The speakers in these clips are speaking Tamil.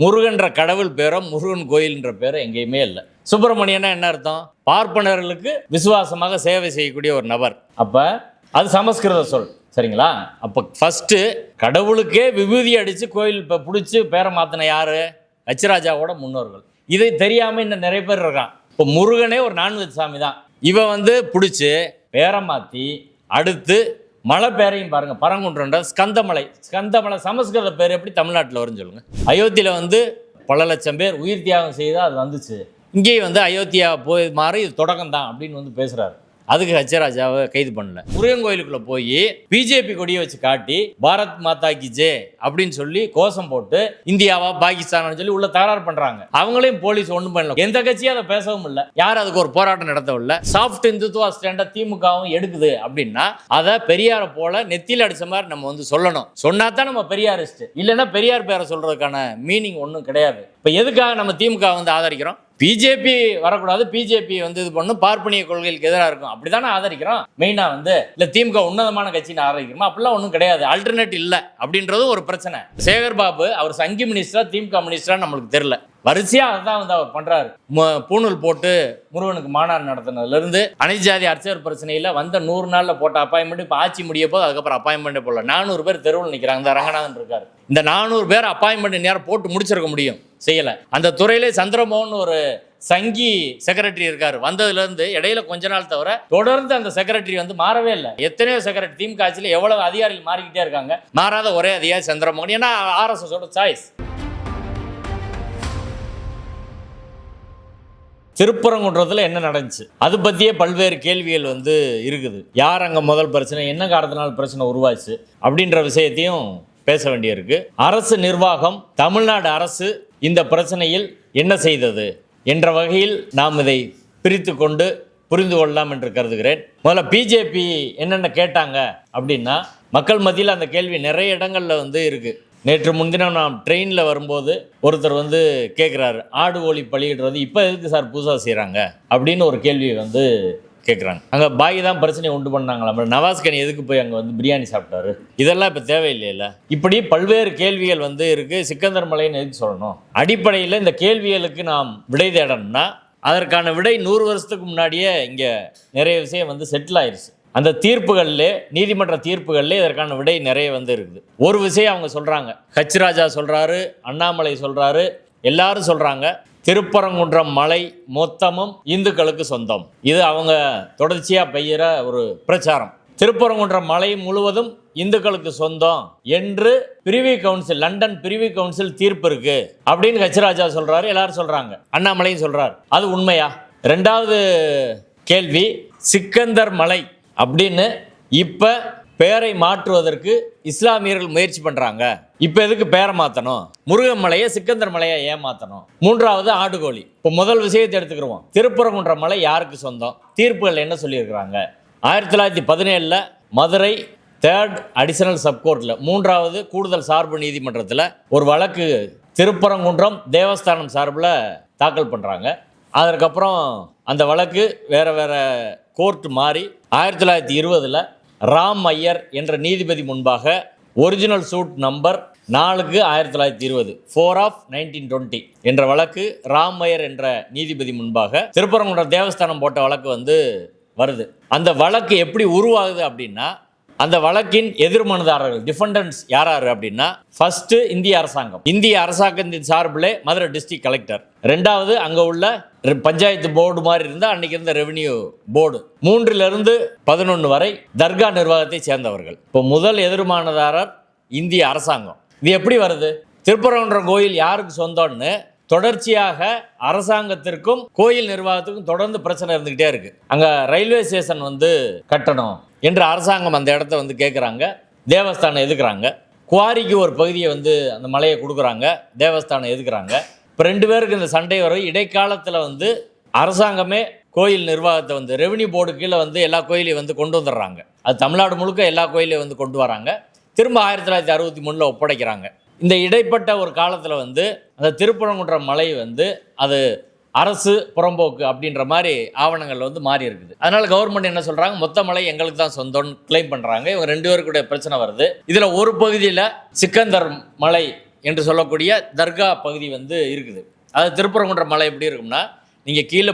முருகன்ற கடவுள் பேரோ முருகன் கோயில்ன்ற பேரோ எங்கேயுமே இல்லை. சுப்பிரமணியன்னா என்ன அர்த்தம்? பார்ப்பனர்களுக்கு விசுவாசமாக சேவை செய்யக்கூடிய ஒரு நபர். அப்ப அது சமஸ்கிருத சொல், சரிங்களா? அப்ப ஃபர்ஸ்ட் கடவுளுக்கே விபூதி அடிச்சு கோயில் பிடிச்சி பேரை மாத்தின யாரு? ஹச்சிராஜாவோட முன்னோர்கள். இதை தெரியாம இன்னும் நிறைய பேர் இருக்கான். இப்போ முருகனே ஒரு நான்வெஜ் சாமி தான். இவன் பிடிச்சி பேரை மாற்றி அடுத்து மலை பேரையும் பாருங்க, பரங்குன்றன்ற ஸ்கந்தமலை. ஸ்கந்தமலை சமஸ்கிருத பேர் எப்படி தமிழ்நாட்டில் வரும்னு சொல்லுங்க. அயோத்தியில் பல லட்சம் பேர் உயிர் தியாகம் செய்தால் அது வந்துச்சு. இங்கேயும் அயோத்தியா போய் மாறி இது தொடக்கம் தான் அப்படின்னு பேசுறாரு. அதுக்கு ஹச்சராஜாவை கைது பண்ணல. முருகன் கோயிலுக்குள்ள போய் பிஜேபி கொடியை வச்சு காட்டி பாரத் மாதா கி ஜெய் அப்படின்னு சொல்லி கோஷம் போட்டு இந்தியாவா பாகிஸ்தான் சொல்லி உள்ள தகராறு பண்றாங்க. அவங்களையும் போலீஸ் ஒண்ணும் பண்ணல. எந்த கட்சியும் அதை பேசவும் இல்லை. யாரும் அதுக்கு ஒரு போராட்டம் நடத்தவும் இல்லை. சாஃப்ட் இந்துத்துவா ஸ்டாண்டா திமுகவும் எடுக்குது அப்படின்னா அதை பெரியாரை போல நெத்தியில் அடிச்ச மாதிரி நம்ம சொல்லணும். சொன்னா தான் நம்ம பெரியாரிஸ்ட். இல்லைன்னா பெரியார் பேரை சொல்றதுக்கான மீனிங் ஒன்றும் கிடையாது. இப்ப எதுக்காக நம்ம திமுக ஆதரிக்கிறோம்? பிஜேபி வரக்கூடாது, பிஜேபி இது பண்ணும், பார்ப்பனிய கொள்கைகளுக்கு எதிராக இருக்கும், அப்படித்தானே ஆதரிக்கிறோம். மெயினா இல்ல திமுக உன்னதமான கட்சின்னு ஆதரிக்கிறோம், அப்படிலாம் ஒன்றும் கிடையாது. ஆல்டர்னேட் இல்லை அப்படின்றதும் ஒரு பிரச்சனை. சேகர் பாபு அவர் சங்கி மினிஸ்டரா திமுக மினிஸ்டரா நம்மளுக்கு தெரியல. வரிசையா அதான் அவர் பண்றாரு. பூணூல் போட்டு முருகனுக்கு மாநாடு நடத்தினதுல இருந்து அனைத்து ஜாதி அர்ச்சகர் பிரச்சனையில 100 நாள்ல போட்ட அப்பாயின்மெண்ட் இப்ப ஆட்சி முடிய போது அதுக்கப்புறம் அப்பாயின்மெண்ட் போடல. 400 பேர் தெருவில் நிற்கிறாங்க. இந்த ரங்கநாதன் இருக்காரு. இந்த 400 பேர் அப்பாயின்மெண்ட் நேரம் போட்டு முடிச்சிருக்க முடியும், செய்யல. அந்த துறையிலே சந்திரமோகன் ஒரு சங்கி செக்ரட்டரி இருக்காரு. வந்ததுல இருந்து இடையில கொஞ்ச நாள் தவிர தொடர்ந்து அந்த செக்ரட்டரி மாறவே இல்லை. எத்தனையோ செக்ரட்டரி திமுக ஆட்சியில் எவ்வளவு அதிகாரிகள் மாறிக்கிட்டே இருக்காங்க. மாறாத ஒரே அதிகாரி சந்திரமோகன். ஏன்னா RSS சாய்ஸ். திருப்பரங்குன்றத்தில் என்ன நடந்துச்சு அது பற்றியே பல்வேறு கேள்விகள் இருக்குது. யார் அங்கே முதல் பிரச்சனை, என்ன காரணத்தினால் பிரச்சனை உருவாச்சு அப்படின்ற விஷயத்தையும் பேச வேண்டியிருக்கு. அரசு நிர்வாகம், தமிழ்நாடு அரசு இந்த பிரச்சனையில் என்ன செய்தது என்ற வகையில் நாம் இதை பிரித்து கொண்டு புரிந்து கொள்ளலாம் என்று கருதுகிறேன். முதல்ல பிஜேபி என்னென்ன கேட்டாங்க அப்படின்னா, மக்கள் மத்தியில் அந்த கேள்வி நிறைய இடங்களில் இருக்குது. நேற்று முன்தினம் நான் ட்ரெயினில் வரும்போது ஒருத்தர் கேட்குறாரு, ஆடு கோழி பலியிடுறது இப்போ எதுக்கு சார் புதுசாக செய்கிறாங்க அப்படின்னு ஒரு கேள்வி கேட்குறாங்க. அங்கே பாய் தான் பிரச்சனையை உண்டு பண்ணாங்களா, நவாஸ்கனி எதுக்கு போய் அங்கே பிரியாணி சாப்பிட்டாரு, இதெல்லாம் இப்போ தேவையில்லையில்ல. இப்படி பல்வேறு கேள்விகள் இருக்குது. சிக்கந்தர் மலைன்னு எதுக்கு சொல்லணும்? அடிப்படையில் இந்த கேள்விகளுக்கு நாம் விடை தேடணும்னா அதற்கான விடை 100 வருஷத்துக்கு முன்னாடியே இங்கே நிறைய விஷயம் செட்டில் ஆயிடுச்சு. அந்த தீர்ப்புகளிலே, நீதிமன்ற தீர்ப்புகளிலே இதற்கான விடை நிறைய இருக்குது. ஒரு விஷயம் அவங்க சொல்கிறாங்க, ஹச்ராஜா சொல்கிறாரு, அண்ணாமலை சொல்கிறாரு, எல்லாரும் சொல்கிறாங்க, திருப்பரங்குன்றம் மலை மொத்தமும் இந்துக்களுக்கு சொந்தம். இது அவங்க தொடர்ச்சியாக பெய்கிற ஒரு பிரச்சாரம். திருப்பரங்குன்றம் மலை முழுவதும் இந்துக்களுக்கு சொந்தம் என்று பிரிவி கவுன்சில், லண்டன் பிரிவி கவுன்சில் தீர்ப்பு இருக்கு அப்படின்னு ஹச்ராஜா சொல்கிறாரு, எல்லாரும் சொல்கிறாங்க, அண்ணாமலையும் சொல்கிறார். அது உண்மையா? ரெண்டாவது கேள்வி, சிக்கந்தர் மலை அப்படின்னு இப்போ பேரை மாற்றுவதற்கு இஸ்லாமியர்கள் முயற்சி பண்ணுறாங்க. இப்போ எதுக்கு பேரை மாற்றணும்? முருகன் மலையை சிக்கந்தர் மலையை ஏன் மாற்றணும்? மூன்றாவது ஆடுகோழி. இப்போ முதல் விஷயத்தை எடுத்துக்கிடுவோம். திருப்பரங்குன்ற மலை யாருக்கு சொந்தம்? தீர்ப்புகள் என்ன சொல்லியிருக்கிறாங்க? 1917 மதுரை 3rd அடிஷனல் சப்கோர்ட்டில் 3வது கூடுதல் சார்பு நீதிமன்றத்தில் ஒரு வழக்கு திருப்பரங்குன்றம் தேவஸ்தானம் சார்பில் தாக்கல் பண்ணுறாங்க. அதற்கப்புறம் அந்த வழக்கு வேறு வேறு கோர்ட் மாறி 1920 ராம் ஐயர் என்ற நீதிபதி முன்பாக ஒரிஜினல் சூட் நம்பர் 4/1920 4/1920 என்ற வழக்கு ராம் ஐயர் என்ற நீதிபதி முன்பாக திருப்பரங்குன்றம் தேவஸ்தானம் போட்ட வழக்கு வருது. அந்த வழக்கு எப்படி உருவாகுது அப்படின்னா, அந்த வழக்கின் எதிர்மனுதாரர்கள் டிஃபெண்டன்ட்ஸ் யாராரு அப்படின்னா, ஃபர்ஸ்ட் இந்திய அரசாங்கத்தின் சார்பிலே மதுரை டிஸ்ட்ரிக்ட் கலெக்டர், ரெண்டாவது அங்கே உள்ள பஞ்சாயத்து போர்டு மாதிரி இருந்தால் அன்னைக்கு இருந்த ரெவென்யூ போர்டு, 3 வரை தர்கா நிர்வாகத்தை சேர்ந்தவர்கள். இப்போ முதல் எதிர்மானதாரர் இந்திய அரசாங்கம். இது எப்படி வருது? திருப்பரங்குன்றம் கோயில் யாருக்கு சொந்தம்னு தொடர்ச்சியாக அரசாங்கத்திற்கும் கோயில் நிர்வாகத்துக்கும் தொடர்ந்து பிரச்சனை இருந்துகிட்டே இருக்கு. அங்க ரயில்வே ஸ்டேஷன் கட்டணும் என்று அரசாங்கம் அந்த இடத்த கேட்குறாங்க, தேவஸ்தானம் எதுக்குறாங்க. குவாரிக்கு ஒரு பகுதியை அந்த மலையை கொடுக்குறாங்க, தேவஸ்தானம் எதுக்குறாங்க. இப்போ 2 பேருக்கு இந்த சண்டை வரும். இடைக்காலத்தில் அரசாங்கமே கோயில் நிர்வாகத்தை ரெவென்யூ போர்டு கீழே எல்லா கோயிலையும் கொண்டு வந்துடுறாங்க. அது தமிழ்நாடு முழுக்க எல்லா கோயிலையும் கொண்டு வராங்க. திரும்ப 1963 ஒப்படைக்கிறாங்க. இந்த இடைப்பட்ட ஒரு காலத்தில் அந்த திருப்பரங்குன்றம் மலை அது அரசு புறம்போக்கு அப்படின்ற மாதிரி ஆவணங்கள் மாறி இருக்குது. அதனால கவர்மெண்ட் என்ன சொல்றாங்க, மொத்த மலை எங்களுக்கு தான் சொந்தம்னு கிளைம் பண்றாங்க. இவங்க 2 பேருக்குடைய பிரச்சனை வருது. இதுல ஒரு பகுதியில் சிக்கந்தர் மலை என்று சொல்லக்கூடிய தர்கா பகுதி வந்து இருக்குது. அது திருப்பரங்குன்ற மலை எப்படி இருக்கும்னா, நீங்கள் கீழே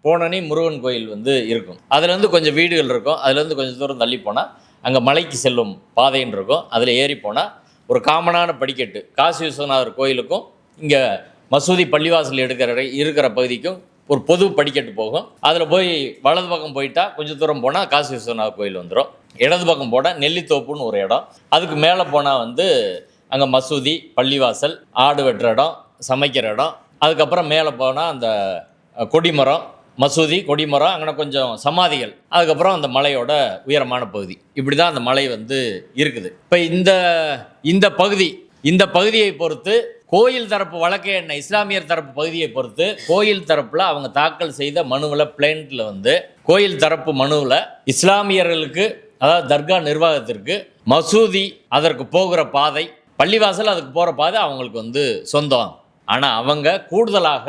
போனோன்னே முருகன் கோயில் வந்து இருக்கும். அதுலேருந்து கொஞ்சம் வீடுகள் இருக்கும். அதுலேருந்து கொஞ்சம் தூரம் தள்ளி போனால் அங்கே மலைக்கு செல்லும் பாதைன்னு இருக்கும். அதில் ஏறி போனால் ஒரு காமனான படிக்கட்டு காசி விஸ்வநாதர் கோயிலுக்கும் இங்கே மசூதி பள்ளிவாசல் இருக்கிற பகுதிக்கும் ஒரு பொது படிக்கட்டு போகும். அதில் போய் வலது பக்கம் போயிட்டா கொஞ்சம் தூரம் போனால் காசி விஸ்வநாதர் கோயில் வந்துடும். இடது பக்கம் போனால் நெல்லித்தோப்புன்னு ஒரு இடம். அதுக்கு மேலே போனால் வந்து அங்கே மசூதி, பள்ளிவாசல், ஆடு வெட்டுற இடம், சமைக்கிற இடம். அதுக்கப்புறம் மேலே போனால் அந்த கொடிமரம், மசூதி, கொடிமரம், அங்கே கொஞ்சம் சமாதிகள், அதுக்கப்புறம் அந்த மலையோட உயரமான பகுதி. இப்படி தான் அந்த மலை வந்து இருக்குது. இப்போ இந்த பகுதியை பொறுத்து கோயில் தரப்பு வழக்கே என்ன, இஸ்லாமியர் தரப்பு பகுதியை பொறுத்து கோயில் தரப்பில் அவங்க தாக்கல் செய்த மனுவில் பிளேன்ட்டில் வந்து கோயில் தரப்பு மனுவில் இஸ்லாமியர்களுக்கு, அதாவது தர்கா நிர்வாகத்திற்கு மசூதி, அதற்கு போகிற பாதை, பள்ளிவாசல், அதுக்கு போகிற பாதை அவங்களுக்கு வந்து சொந்தம். ஆனால் அவங்க கூடுதலாக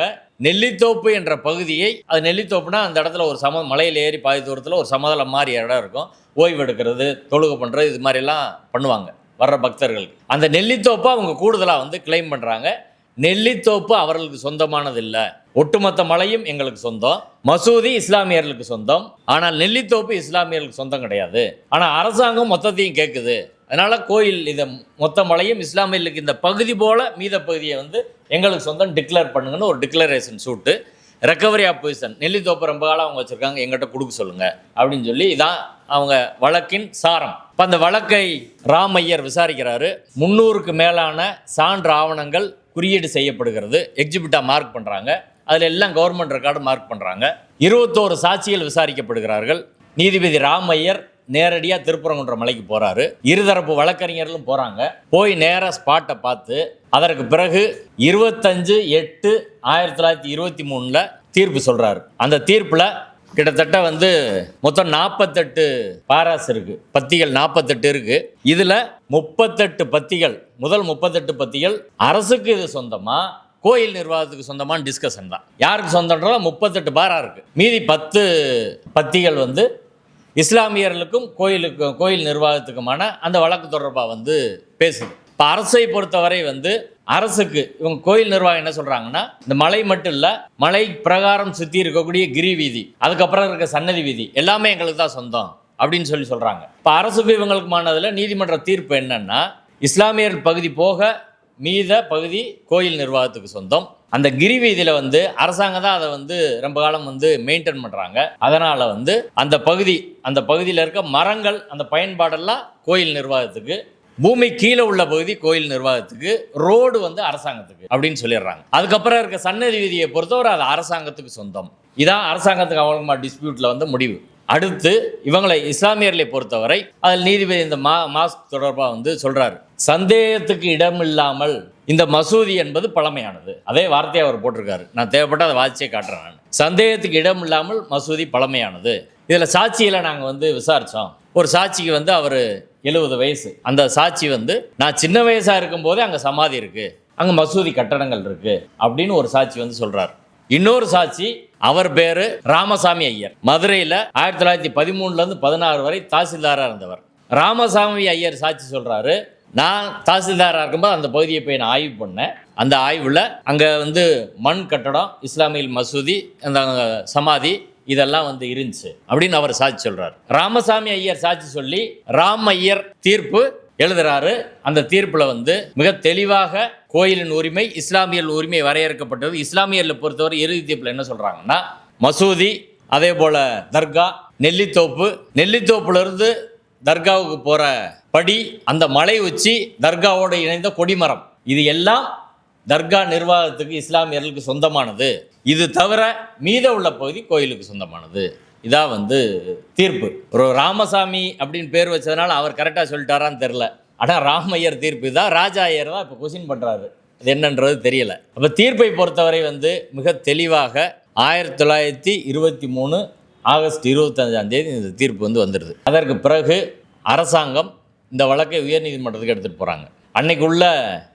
நெல்லித்தோப்பு என்ற பகுதியை, அது நெல்லித்தோப்புனா அந்த இடத்துல ஒரு மலையில் ஏறி பாதி தூரத்தில் ஒரு சமதளம் மாதிரி இடம் இருக்கும். ஓய்வு எடுக்கிறது, தொழுகை பண்ணுறது, இது மாதிரிலாம் பண்ணுவாங்க வர்ற பக்தர்களுக்கு. அந்த நெல்லித்தோப்பை அவங்க கூடுதலாக வந்து கிளைம் பண்ணுறாங்க. நெல்லித்தோப்பு அவர்களுக்கு சொந்தமானது இல்லை, ஒட்டுமொத்த மலையும் எங்களுக்கு சொந்தம். மசூதி இஸ்லாமியர்களுக்கு சொந்தம், ஆனால் நெல்லித்தோப்பு இஸ்லாமியர்களுக்கு சொந்தம் கிடையாது. ஆனால் அரசாங்கம் மொத்தத்தையும் கேட்குது. அதனால் கோயில் இதை மொத்த மலையும் இஸ்லாமியர்களுக்கு இந்த பகுதி போல் மீத பகுதியை வந்து எங்களுக்கு சொந்தம் டிக்ளேர் பண்ணுங்கன்னு ஒரு டிக்ளரேஷன் சூட்டு, ரெக்கவரி ஆஃப் பொசிஷன், நெல்லித்தோப்பு ரொம்ப காலம் அவங்க வச்சுருக்காங்க, எங்கிட்ட கொடுக்க சொல்லுங்கள் அப்படின்னு சொல்லி இதான் அவங்க வழக்கின் சாரம். இப்போ அந்த வழக்கை ராமையர் விசாரிக்கிறாரு. 300க்கு மேலான சான்று ஆவணங்கள் குறியீடு செய்யப்படுகிறது, எக்ஸிபிட்டாக மார்க் பண்ணுறாங்க. அதில் எல்லாம் கவர்மெண்ட் ரெக்கார்டு மார்க் பண்ணுறாங்க. 21 சாட்சிகள் விசாரிக்கப்படுகிறார்கள். நீதிபதி ராமையர் நேரடியாக திருப்பரங்குன்ற மலைக்கு போகிறாரு. இருதரப்பு வழக்கறிஞர்களும் போகிறாங்க. போய் நேராக ஸ்பாட்டை பார்த்து அதற்கு பிறகு 25/8/1923 தீர்ப்பு சொல்கிறாரு. அந்த தீர்ப்பில் கிட்டத்தட்ட வந்து மொத்தம் 48 பாராஸ் இருக்குது, பத்திகள் 48 இருக்குது. இதில் 38 பத்திகள், முதல் 38 பத்திகள் அரசுக்கு இது சொந்தமா கோயில் நிர்வாகத்துக்கு சொந்தமான டிஸ்கஷன் தான். யாருக்கு சொந்தன்றதோ 38 பாரா இருக்குது. மீதி 10 பத்திகள் வந்து இஸ்லாமியர்களுக்கும் கோயில் நிர்வாகத்துக்குமான அந்த வழக்கு தொடர்பாக வந்து பேசுது. இப்போ அரசை பொறுத்தவரை வந்து அரசுக்கு இவங்க கோயில் நிர்வாகம் என்ன சொல்கிறாங்கன்னா, இந்த மலை மட்டும் இல்லை, மலை பிரகாரம் சுற்றி இருக்கக்கூடிய கிரி வீதி, அதுக்கப்புறம் இருக்க சன்னதி வீதி எல்லாமே எங்களுக்கு தான் சொந்தம் அப்படின்னு சொல்கிறாங்க. இப்போ அரசுக்கு இவங்களுக்குமானதில் நீதிமன்ற தீர்ப்பு என்னன்னா, இஸ்லாமியர் பகுதி போக மீத பகுதி கோயில் நிர்வாகத்துக்கு சொந்தம். அந்த கிரி வீதியில் வந்து அரசாங்கம் தான் அதை வந்து ரொம்ப காலம் வந்து மெயின்டைன் பண்ணுறாங்க. அதனால் வந்து அந்த பகுதியில் இருக்க மரங்கள், அந்த பயன்பாடெல்லாம் கோயில் நிர்வாகத்துக்கு, பூமி கீழே உள்ள பகுதி கோயில் நிர்வாகத்துக்கு, ரோடு வந்து அரசாங்கத்துக்கு அப்படின்னு சொல்லிடுறாங்க. அதுக்கப்புறம் இருக்க சன்னதி வீதியை பொறுத்தவரை அது அரசாங்கத்துக்கு சொந்தம். இதான் அரசாங்கத்துக்கு அவங்களுமா டிஸ்பியூட்டில் வந்து முடிவு. அடுத்து இவங்களை இஸ்லாமியர்களை பொறுத்தவரை அதில் நீதிபதி இந்த மாஸ்க் தொடர்பாக வந்து சொல்கிறாரு, சந்தேகத்துக்கு இடமில்லாமல் இந்த மசூதி என்பது பழமையானது. அதே வார்த்தையை அவர் போட்டிருக்காரு. நான் தேவைப்பட்ட அதை வாசிச்சே காட்டுறேன். நான் சந்தேகத்துக்கு இடம் இல்லாமல் மசூதி பழமையானது. இதில் சாட்சியில் நாங்கள் வந்து விசாரித்தோம். ஒரு சாட்சிக்கு வந்து அவர் 70 வயசு. அந்த சாட்சி வந்து நான் சின்ன வயசாக இருக்கும்போதே அங்கே சமாதி இருக்குது, அங்கே மசூதி கட்டடங்கள் இருக்குது அப்படின்னு ஒரு சாட்சி வந்து சொல்கிறார். இன்னொரு சாட்சி, அவர் பேர் ராமசாமி ஐயர், மதுரையில் 1913 16 வரை தாசில்தாராக இருந்தவர். ராமசாமி ஐயர் சாட்சி சொல்கிறாரு, நான் தாசில்தாராக இருக்கும்போது அந்த பகுதியை போய் நான் ஆய்வு பண்ணேன். அந்த ஆய்வில் அங்கே வந்து மண் கட்டடம், இஸ்லாமிய மசூதி, அந்த சமாதி இதெல்லாம் வந்து இருந்துச்சு அப்படின்னு அவர் சாட்சி சொல்கிறார். ராமசாமி ஐயர் சாட்சி சொல்லி ராம் ஐயர் தீர்ப்பு எழுதுறாரு. அந்த தீர்ப்பில் வந்து மிக தெளிவாக கோயிலின் உரிமை, இஸ்லாமியர்கள் உரிமை வரையறுக்கப்பட்டது. இஸ்லாமியர்களை பொறுத்தவரை இறுதி தீர்ப்பில் என்ன சொல்கிறாங்கன்னா, மசூதி, அதே போல் தர்கா, நெல்லித்தோப்புலேருந்து தர்காவுக்கு போகிற படி, அந்த மலை உச்சி, தர்காவோடு இணைந்த கொடிமரம், இது எல்லாம் தர்கா நிர்வாகத்துக்கு இஸ்லாமியர்களுக்கு சொந்தமானது. இது தவிர மீத உள்ள பகுதி கோயிலுக்கு சொந்தமானது. இதான் வந்து தீர்ப்பு. ஒரு ராமசாமி அப்படின்னு பேர் வச்சதுனால அவர் கரெக்டாக சொல்லிட்டாரான்னு தெரில. ஆனால் ராமையர் தீர்ப்பு தான், ராஜா ஐயர் தான் இப்போ கொஸ்டின் பண்ணுறாரு, அது என்னன்றது தெரியல. அப்போ தீர்ப்பை பொறுத்தவரை வந்து மிக தெளிவாக 1923 ஆகஸ்ட் 25 இந்த தீர்ப்பு வந்து வந்துடுது. அதற்கு பிறகு அரசாங்கம் இந்த வழக்கை உயர்நீதிமன்றத்துக்கு எடுத்துகிட்டு போகிறாங்க. அன்னைக்கு உள்ள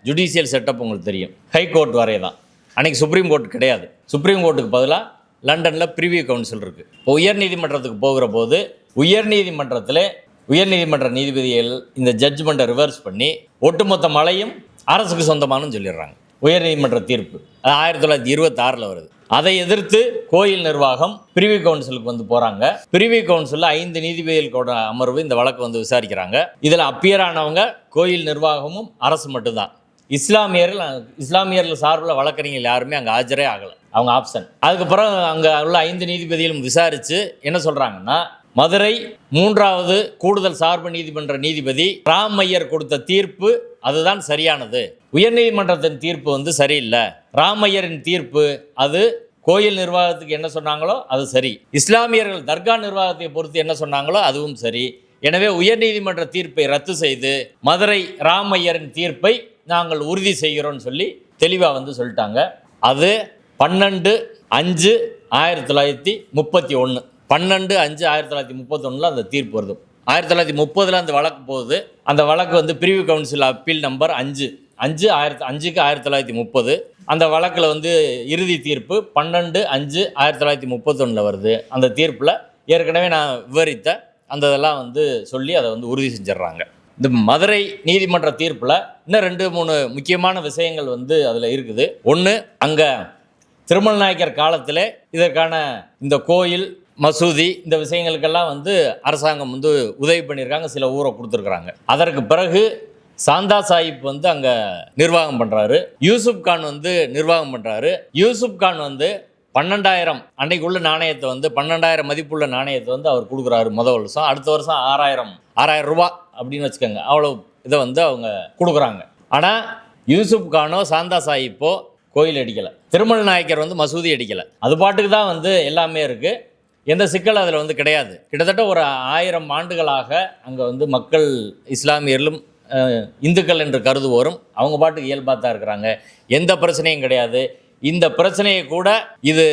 ஜுடிஷியல் செட்டப் உங்களுக்கு தெரியும், ஹைகோர்ட் வரை தான். அன்றைக்கி சுப்ரீம் கோர்ட் கிடையாது. சுப்ரீம் கோர்ட்டுக்கு பதிலாக லண்டனில் ப்ரிவியூ கவுன்சில் இருக்குது. இப்போ உயர்நீதிமன்றத்துக்கு போகிற போது உயர்நீதிமன்ற நீதிபதிகள் இந்த ஜட்ஜ்மெண்ட்டை ரிவர்ஸ் பண்ணி ஒட்டுமொத்த மலையும் அரசுக்கு சொந்தமானு சொல்லிடுறாங்க. உயர்நீதிமன்ற தீர்ப்பு அது 1926 வருது. அதை எதிர்த்து கோயில் நிர்வாகம் பிரிவி கவுன்சிலுக்கு வந்து போகிறாங்க. பிரிவி கவுன்சிலில் 5 நீதிபதிகள் கூட அமர்வு இந்த வழக்கு வந்து விசாரிக்கிறாங்க. இதில் அப்பியர் ஆனவங்க கோயில் நிர்வாகமும் அரசு மட்டும்தான். இஸ்லாமியர்கள் சார்பில் வழக்கறிஞர்கள் யாருமே அங்கே ஆஜரே ஆகலை, அவங்க ஆப்ஷன். அதுக்கப்புறம் அங்கே உள்ள 5 நீதிபதிகளும் விசாரித்து என்ன சொல்கிறாங்கன்னா, மதுரை 3வது கூடுதல் சார்பு நீதிமன்ற நீதிபதி ராம் ஐயர் கொடுத்த தீர்ப்பு அதுதான் சரியானது, உயர்நீதிமன்றத்தின் தீர்ப்பு வந்து சரியில்லை, ராம் ஐயரின் தீர்ப்பு அது கோயில் நிர்வாகத்துக்கு என்ன சொன்னாங்களோ அது சரி, இஸ்லாமியர்கள் தர்கா நிர்வாகத்தை பொறுத்து என்ன சொன்னாங்களோ அதுவும் சரி, எனவே உயர்நீதிமன்ற தீர்ப்பை ரத்து செய்து மதுரை ராம் ஐயரின் தீர்ப்பை நாங்கள் உறுதி செய்கிறோம்னு சொல்லி தெளிவாக வந்து சொல்லிட்டாங்க. அது 12/5/1931 12/5/1931 அந்த தீர்ப்பு வருது. 1930 அந்த வழக்கு போகுது. அந்த வழக்கு வந்து பிரிவு கவுன்சில் அப்பீல் நம்பர் 5/5/1930. அந்த வழக்கில் வந்து இறுதி தீர்ப்பு 12/5/1931 வருது. அந்த தீர்ப்பில் ஏற்கனவே நான் விவரித்த அந்த இதெல்லாம் வந்து சொல்லி அதை வந்து உறுதி செஞ்சிடறாங்க. இந்த மதுரை நீதிமன்ற தீர்ப்பில் இன்னும் 2-3 முக்கியமான விஷயங்கள் வந்து அதில் இருக்குது. ஒன்று, அங்கே திருமல் நாயக்கர் காலத்தில் இதற்கான இந்த கோயில் மசூதி இந்த விஷயங்களுக்கெல்லாம் வந்து அரசாங்கம் வந்து உதவி பண்ணியிருக்காங்க, சில ஊரை கொடுத்துருக்குறாங்க. அதற்கு பிறகு சாந்தா சாஹிப் வந்து அங்கே நிர்வாகம் பண்ணுறாரு, யூசுப் கான் வந்து நிர்வாகம் பண்ணுறாரு. யூசுப் கான் வந்து 12,000 அன்னைக்கு உள்ள நாணயத்தை வந்து 12,000 மதிப்புள்ள நாணயத்தை வந்து அவர் கொடுக்குறாரு முதல் வருஷம். அடுத்த வருஷம் 6,000 ரூபா அப்படின்னு வச்சுக்கோங்க, அவ்வளோ இதை வந்து அவங்க கொடுக்குறாங்க. ஆனால் யூசுப் கானோ சாந்தா சாஹிப்போ கோயில் அடிக்கலை, திருமல் நாயக்கர் வந்து மசூதி அடிக்கலை. அது பாட்டுக்கு தான் வந்து எல்லாமே இருக்குது, எந்த சிக்கல் அதில் வந்து கிடையாது. கிட்டத்தட்ட ஒரு 1000 ஆண்டுகளாக அங்கே வந்து மக்கள் இஸ்லாமியர்களும் இந்துக்கள் என்று கருதுவோரும் அவங்க பாட்டுக்கு இயல்பாக தான் இருக்கிறாங்க, எந்த பிரச்சனையும் கிடையாது. இந்த பிரச்சனையை கூட இது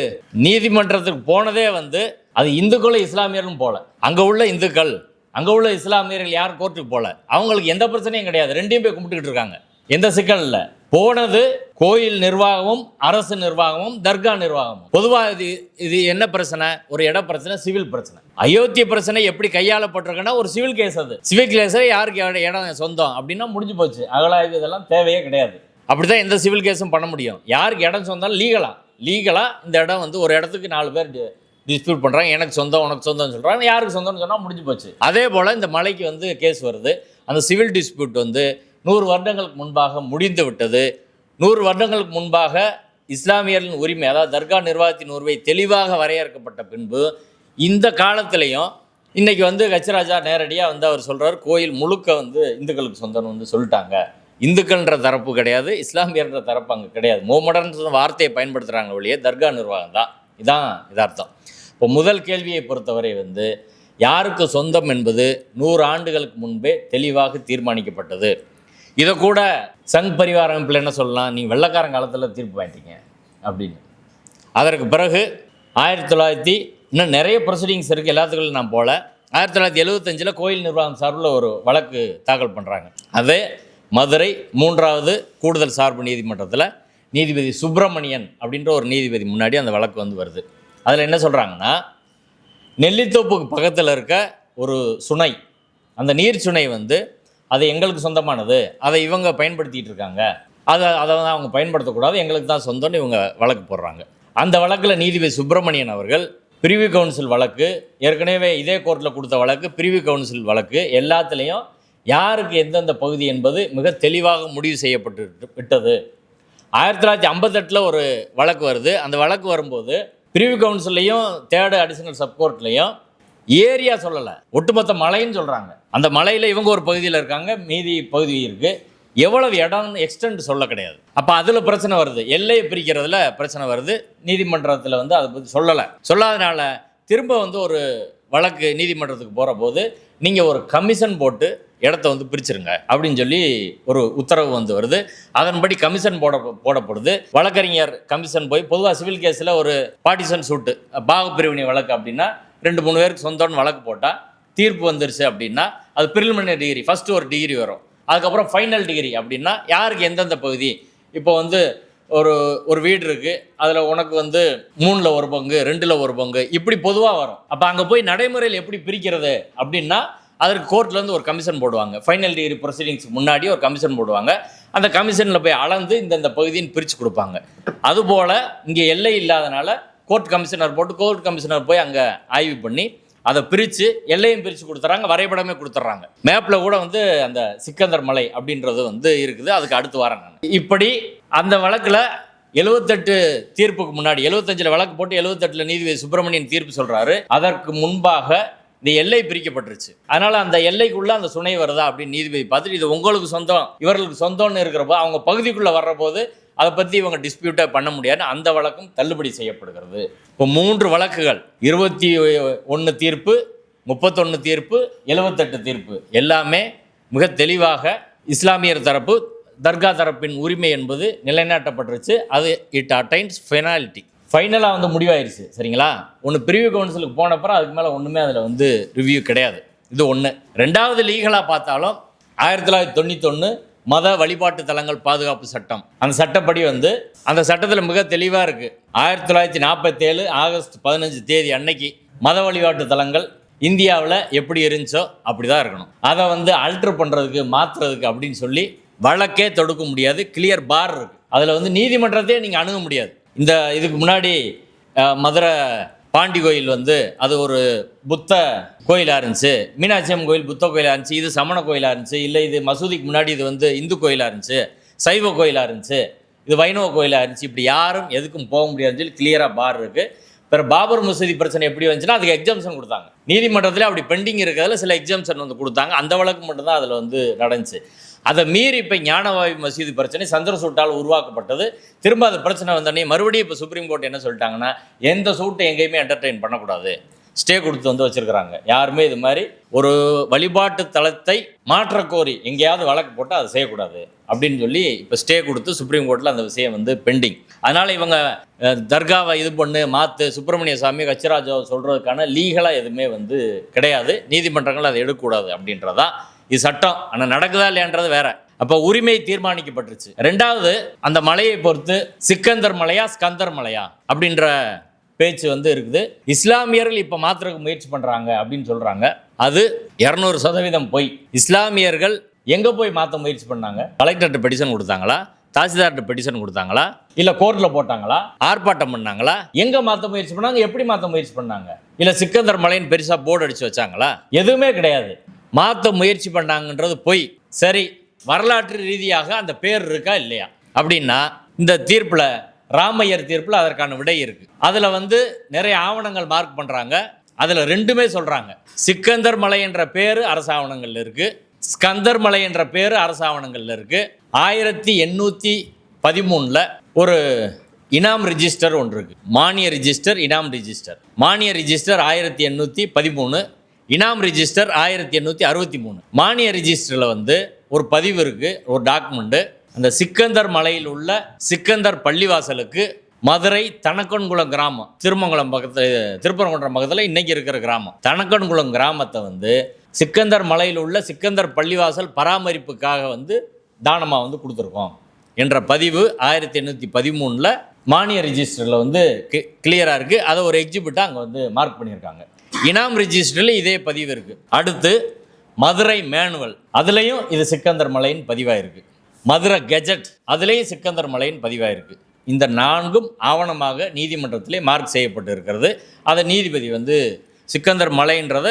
நீதிமன்றத்துக்கு போனதே வந்து அது இந்துக்களும் இஸ்லாமியர்களும் போல, அங்கே உள்ள இந்துக்கள் அங்கே உள்ள இஸ்லாமியர்கள் யாரும் கோர்ட்டுக்கு போல, அவங்களுக்கு எந்த பிரச்சனையும் கிடையாது, ரெண்டையும் போய் கும்பிட்டுக்கிட்டு இருக்காங்க, எந்த சிக்கல் இல்லை. போனது கோயில் நிர்வாகமும் அரசு நிர்வாகமும் தர்கா நிர்வாகமும். பொதுவாக இது என்ன பிரச்சனை, ஒரு இட பிரச்சனை, சிவில் பிரச்சனை. அயோத்திய பிரச்சனை எப்படி கையாளப்பட்டிருக்குன்னா ஒரு சிவில் கேஸ், அது சிவில் கேஸில் யாருக்கு இடம் சொந்தம் அப்படின்னா முடிஞ்சு போச்சு, அகலாய்வு இதெல்லாம் தேவையே கிடையாது. அப்படிதான் எந்த சிவில் கேஸும் பண்ண முடியும். யாருக்கு இடம் சொந்தம் லீகலாக இந்த இடம் வந்து ஒரு இடத்துக்கு 4 பேர் டிஸ்பியூட் பண்ணுறாங்க, எனக்கு சொந்தம் உனக்கு சொந்தம்னு சொல்கிறாங்க, யாருக்கு சொந்தம்னு சொன்னால் முடிஞ்சு போச்சு. அதே போல் இந்த மலைக்கு வந்து கேஸ் வருது, அந்த சிவில் டிஸ்பியூட் வந்து 100 வருடங்களுக்கு முன்பாக முடிந்து விட்டது. 100 வருடங்களுக்கு முன்பாக இஸ்லாமியர்களின் உரிமை, அதாவது தர்கா நிர்வாகத்தின் உரிமை தெளிவாக வரையறுக்கப்பட்ட பின்பு இந்த காலத்திலையும் இன்றைக்கி வந்து கச்சிராஜா நேரடியாக வந்து அவர் சொல்கிறார், கோயில் முழுக்க வந்து இந்துக்களுக்கு சொந்தம்னு வந்து சொல்லிட்டாங்க. இந்துக்கள்ன்ற தரப்பு கிடையாது, இஸ்லாமியர்ன்ற தரப்பு அங்கே கிடையாது. மோமடர்ன்ற வார்த்தையை பயன்படுத்துகிறாங்க ஒழிய தர்கா நிர்வாகம் தான், இதான் இதார்த்தம். இப்போ முதல் கேள்வியை பொறுத்தவரை வந்து யாருக்கு சொந்தம் என்பது 100 ஆண்டுகளுக்கு முன்பே தெளிவாக தீர்மானிக்கப்பட்டது. இதை கூட சங் பரிவார அமைப்பில் என்ன சொல்லலாம், நீங்கள் வெள்ளைக்காரன் காலத்தில் தீர்ப்பு வாங்கிட்டீங்க அப்படின்னு. அதற்கு பிறகு 1900 இன்னும் நிறைய ப்ரொசீடிங்ஸ் இருக்குது, எல்லாத்துக்கும் நான் போல 1975 கோயில் நிர்வாகம் சார்பில் ஒரு வழக்கு தாக்கல் பண்ணுறாங்க. அதே மதுரை 3வது கூடுதல் சார்பு நீதிமன்றத்தில் நீதிபதி சுப்பிரமணியன் அப்படின்ற ஒரு நீதிபதி முன்னாடி அந்த வழக்கு வந்து வருது. அதில் என்ன சொல்கிறாங்கன்னா, நெல்லித்தோப்புக்கு பக்கத்தில் இருக்க ஒரு சுனை, அந்த நீர் சுனை வந்து அது எங்களுக்கு சொந்தமானது, அதை இவங்க பயன்படுத்திகிட்டு இருக்காங்க, அதை தான் அவங்க பயன்படுத்தக்கூடாது, எங்களுக்கு தான் சொந்தம்னு இவங்க வழக்கு போடுறாங்க. அந்த வழக்கில் நீதிபதி சுப்பிரமணியன் அவர்கள் பிரிவி கவுன்சில் வழக்கு, ஏற்கனவே இதே கோர்ட்டில் கொடுத்த வழக்கு, பிரிவி கவுன்சில் வழக்கு, எல்லாத்துலேயும் யாருக்கு எந்தெந்த பகுதி என்பது மிக தெளிவாக முடிவு செய்யப்பட்டு விட்டது. 1958 ஒரு வழக்கு வருது. அந்த வழக்கு வரும்போது பிரிவி கவுன்சில்லையும் 3rd அடிஷனல் சப்கோர்ட்லையும் ஏரியா சொல்லலை, ஒட்டுமொத்த மலைன்னு சொல்கிறாங்க. அந்த மலையில் இவங்க ஒரு பகுதியில் இருக்காங்க, மீதி பகுதி இருக்குது, எவ்வளவு இடம் எக்ஸ்டெண்ட் சொல்ல கிடையாது. அப்போ அதில் பிரச்சனை வருது, எல்லையை பிரிக்கிறதுல பிரச்சனை வருது. நீதிமன்றத்தில் வந்து அதை பற்றி சொல்லாதனால திரும்ப வந்து ஒரு வழக்கு நீதிமன்றத்துக்கு போகிற போது நீங்கள் ஒரு கமிஷன் போட்டு இடத்த வந்து பிரிச்சிருங்க அப்படின்னு சொல்லி ஒரு உத்தரவு வந்து வருது. அதன்படி கமிஷன் போடப்படுது. வழக்கறிஞர் கமிஷன் போய் பொதுவாக சிவில் கேஸில் ஒரு பார்ட்டிஷன் சூட்டு பாகப்பிரிவினை வழக்கு அப்படின்னா 2-3 பேருக்கு சொந்தம்னு வழக்கு போட்டால் தீர்ப்பு வந்துருச்சு அப்படின்னா அது ப்ரிலிமினரி டிகிரி, ஃபஸ்ட்டு ஒரு டிகிரி வரும், அதுக்கப்புறம் ஃபைனல் டிகிரி அப்படின்னா யாருக்கு எந்தெந்த பகுதி. இப்போ வந்து ஒரு வீடு இருக்குது, அதில் உனக்கு வந்து 3ல் 1 பங்கு, 2ல் 1 பங்கு, இப்படி பொதுவாக வரும். அப்போ அங்கே போய் நடைமுறையில் எப்படி பிரிக்கிறது அப்படின்னா அதற்கு கோர்ட்லேருந்து ஒரு கமிஷன் போடுவாங்க. ஃபைனல் டிகிரி ப்ரொசீடிங்ஸ்க்கு முன்னாடி ஒரு கமிஷன் போடுவாங்க. அந்த கமிஷனில் போய் அளந்து இந்த பகுதின்னு பிரித்து கொடுப்பாங்க. அதுபோல் இங்கே எல்லை இல்லாதனால கோர்ட் கமிஷனர் போட்டு கோர்ட் கமிஷனர் போய் அங்கே ஆய்வு பண்ணி அதை பிரித்து எல்லையும் பிரித்து கொடுத்துட்றாங்க, வரைபடமே கொடுத்துட்றாங்க. மேப்பில் கூட அந்த சிக்கந்தர் மலை அப்படின்றது இருக்குது. அதுக்கு அடுத்து வரேன் நான். இப்படி அந்த வழக்கில் 78 தீர்ப்புக்கு முன்னாடி 75 வழக்கு போட்டு 78 நீதிபதி சுப்பிரமணியன் தீர்ப்பு சொல்கிறாரு. அதற்கு முன்பாக இந்த எல்லை பிரிக்கப்பட்டுருச்சு. அதனால் அந்த எல்லைக்குள்ளே அந்த சுனை வருதா அப்படின்னு நீதிபதி பார்த்துட்டு இது உங்களுக்கு சொந்தம் இவர்களுக்கு சொந்தம்னு இருக்கிறப்போ அவங்க பகுதிக்குள்ளே வர்ற போது அதை பற்றி இவங்க டிஸ்பியூட்டை பண்ண முடியாது. அந்த வழக்கும் தள்ளுபடி செய்யப்படுகிறது. இப்போ 3 வழக்குகள் 21 தீர்ப்பு, 31 தீர்ப்பு, 78 தீர்ப்பு எல்லாமே மிக தெளிவாக இஸ்லாமியர் தரப்பு தர்கா தரப்பின் உரிமை என்பது நிலைநாட்டப்பட்டுருச்சு. அது இட் அட்டைன்ஸ் ஃபைனாலிட்டி, ஃபைனலாக முடிவாயிருச்சு. சரிங்களா? ஒன்று பிரிவு கவுன்சிலுக்கு போனப்பறம் அதுக்கு மேலே ஒன்றுமே அதில் ரிவ்யூ கிடையாது. இது ஒன்று. ரெண்டாவது லீகலாக பார்த்தாலும் 1991 மத வழிபாட்டு தலங்கள் பாதுகாப்பு சட்டம், அந்த சட்டப்படி அந்த சட்டத்தில் மிக தெளிவாக இருக்குது. 1947 ஆகஸ்ட் 15 தேதி அன்னைக்கு மத வழிபாட்டு தலங்கள் இந்தியாவில் எப்படி இருந்துச்சோ அப்படி தான் இருக்கணும். அதை ஆல்டர் பண்ணுறதுக்கு மாற்றுறதுக்கு அப்படின்னு சொல்லி வழக்கே தொடுக்க முடியாது. கிளியர் பார் இருக்குது. அதில் நீதிமன்றத்தையே நீங்கள் அணுக முடியாது. இதுக்கு முன்னாடி மதுரை பாண்டி கோயில் அது ஒரு புத்த கோயிலாக இருந்துச்சு, மீனாட்சி அம்மன் கோயில் புத்த கோயிலாக இருந்துச்சு, இது சமண கோயிலாக இருந்துச்சு, இல்லை இது மசூதிக்கு முன்னாடி இது இந்து கோயிலாக இருந்துச்சு, சைவ கோயிலாக இருந்துச்சு, இது வைணவ கோயிலாக இருந்துச்சு, இப்படி யாரும் எதுக்கும் போக முடியாதுன்னு சொல்லி கிளியராக பார் இருக்குது. பிறகு பாபர் மசூதி பிரச்சனை எப்படி வந்துச்சுன்னா அதுக்கு எக்ஸாம்ஷன் கொடுத்தாங்க. நீதிமன்றத்தில் அப்படி பெண்டிங் இருக்கிறதுல சில எக்ஸாம்ஷன் கொடுத்தாங்க. அந்த வழக்கு மட்டும்தான் அதில் நடந்துச்சு. அதை மீறி இப்போ ஞானவாயு மசூதி பிரச்சனை சந்திரசூட்டால் உருவாக்கப்பட்டது. திரும்ப அது பிரச்சனை வந்தோடனே மறுபடியும் இப்போ சுப்ரீம் கோர்ட் என்ன சொல்லிட்டாங்கன்னா எந்த சூட்டை எங்கேயுமே என்டர்டெயின் பண்ணக்கூடாது, ஸ்டே கொடுத்து வச்சுருக்கிறாங்க. யாருமே இது மாதிரி ஒரு வழிபாட்டு தலத்தை மாற்றக்கோரி எங்கேயாவது வழக்கு போட்டால் அதை செய்யக்கூடாது அப்படின்னு சொல்லி இப்போ ஸ்டே கொடுத்து சுப்ரீம் கோர்ட்டில் அந்த விஷயம் பெண்டிங். அதனால் இவங்க தர்காவை இது பண்ணு மாற்று சுப்பிரமணிய சாமி கச்சிராஜாவை சொல்கிறதுக்கான லீகலாக எதுவுமே கிடையாது. நீதிமன்றங்கள் அதை எடுக்கக்கூடாது அப்படின்றதான் இது சட்டம். ஆனால் நடக்குதா இல்லையான்றது வேற. அப்போ உரிமை தீர்மானிக்கப்பட்டுருச்சு. ரெண்டாவது அந்த மலையை பொறுத்து சிக்கந்தர் மலையா ஸ்கந்தர் மலையா அப்படின்ற பேச்சு இருக்குது. இஸ்லாமியர்கள் இப்போ மாத்திரக்கு முயற்சி பண்ணுறாங்க அப்படின்னு சொல்கிறாங்க. அது 200% போய். இஸ்லாமியர்கள் எங்கே போய் மாற்ற முயற்சி பண்ணாங்க? கலெக்டர்கிட்ட பெட்டிஷன் கொடுத்தாங்களா, தாசில்தார்கிட்ட பெட்டிஷன் கொடுத்தாங்களா, இல்லை கோர்ட்டில் போட்டாங்களா, ஆர்ப்பாட்டம் பண்ணாங்களா, எங்கே மாற்ற முயற்சி பண்ணாங்க, எப்படி மாற்ற முயற்சி பண்ணாங்க, இல்லை சிக்கந்தர் மலைன்னு பெருசாக போர்டு அடித்து வச்சாங்களா? எதுவுமே கிடையாது. மாற்ற முயற்சி பண்ணாங்கன்றது பொய். சரி, வரலாற்று ரீதியாக அந்த பேர் இருக்கா இல்லையா அப்படின்னா இந்த தீர்ப்பில் ராமையர் தீர்ப்பில் அதற்கான விடை இருக்குது. அதில் நிறைய ஆவணங்கள் மார்க் பண்ணுறாங்க. அதில் ரெண்டுமே சொல்கிறாங்க. சிக்கந்தர் மலை என்ற பேர் அரசு ஆவணங்களில் இருக்குது, ஸ்கந்தர் மலை என்ற பேர் அரசு ஆவணங்களில் இருக்குது. 1813 ஒரு இனாம் ரிஜிஸ்டர் ஒன்று இருக்குது. மானிய ரிஜிஸ்டர், இனாம் ரிஜிஸ்டர். மானிய ரிஜிஸ்டர் 1813, இனாம் ரிஜிஸ்டர் 1863. மானிய ரிஜிஸ்டரில் ஒரு பதிவு இருக்குது, ஒரு டாக்குமெண்ட்டு. அந்த சிக்கந்தர் மலையில் உள்ள சிக்கந்தர் பள்ளிவாசலுக்கு மதுரை தனக்கன்குளம் கிராமம், திருமங்கலம் பக்கத்தில், திருப்பரங்குன்றம் பக்கத்தில் இன்றைக்கி இருக்கிற கிராமம் தனக்கன்குளம் கிராமத்தை சிக்கந்தர் மலையில் உள்ள சிக்கந்தர் பள்ளிவாசல் பராமரிப்புக்காக தானமாக கொடுத்துருக்கோம் என்ற பதிவு 1813 மானிய ரிஜிஸ்டரில் கிளியராக இருக்குது. அதை ஒரு எக்ஸிபிட்டாக அங்கே மார்க் பண்ணியிருக்காங்க. இனாம் ரிஜிஸ்டரில் இதே பதிவு இருக்குது. அடுத்து மதுரை மேனுவல், அதுலேயும் இது சிக்கந்தர் மலையின் பதிவாயிருக்கு. மதுரை கெஜெட், அதுலேயும் சிக்கந்தர் மலையின் பதிவாயிருக்கு. இந்த 4ம் ஆவணமாக நீதிமன்றத்திலே மார்க் செய்யப்பட்டு இருக்கிறது. அதை நீதிபதி சிக்கந்தர் மலைன்றதை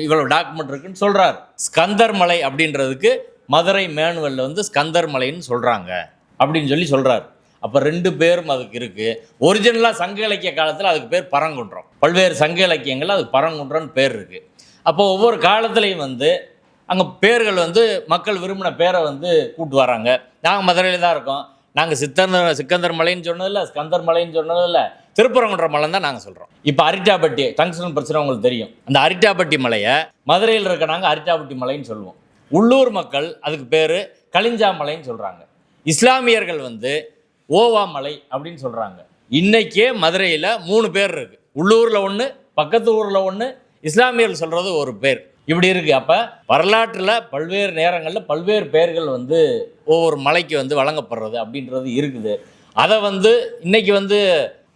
இவ்வளோ டாக்குமெண்ட் இருக்குன்னு சொல்கிறார். ஸ்கந்தர் மலை அப்படின்றதுக்கு மதுரை மேனுவலில் ஸ்கந்தர் மலைன்னு சொல்கிறாங்க அப்படின்னு சொல்கிறார். அப்போ 2 பேரும் அதுக்கு இருக்குது. ஒரிஜினலாக சங்க இலக்கிய காலத்தில் அதுக்கு பேர் பரங்குன்றம். பல்வேறு சங்க இலக்கியங்கள் அதுக்கு பரங்குன்றம்னு பேர் இருக்குது. அப்போ ஒவ்வொரு காலத்துலேயும் அங்கே பேர்கள் மக்கள் விரும்பின பேரை கூப்பிட்டு வராங்க. நாங்கள் மதுரையில் தான் இருக்கோம், நாங்கள் சிக்கந்தர் மலைன்னு சொன்னதில்லை, ஸ்கந்தர் மலைன்னு சொன்னதில்லை, திருப்பரங்குன்ற மலைன்னு தான் நாங்கள் சொல்கிறோம். இப்போ அரிட்டாப்பட்டி டங்ஸ்டன் பிரச்சனை உங்களுக்கு தெரியும். அந்த அரிட்டாப்பட்டி மலையை மதுரையில் இருக்க நாங்கள் அரிட்டாப்பட்டி மலைன்னு சொல்லுவோம். உள்ளூர் மக்கள் அதுக்கு பேர் கலிஞ்சா மலைன்னு சொல்கிறாங்க. இஸ்லாமியர்கள் ஓவா மலை அப்படின்னு சொல்கிறாங்க. இன்றைக்கே மதுரையில் 3 பேர் இருக்குது. உள்ளூரில் ஒன்று, பக்கத்து ஊரில் ஒன்று, இஸ்லாமியர்கள் சொல்கிறது ஒரு பேர். இப்படி இருக்குது. அப்போ வரலாற்றில் பல்வேறு நேரங்களில் பல்வேறு பெயர்கள் ஒவ்வொரு மலைக்கு வழங்கப்படுறது அப்படின்றது இருக்குது. அதை இன்றைக்கி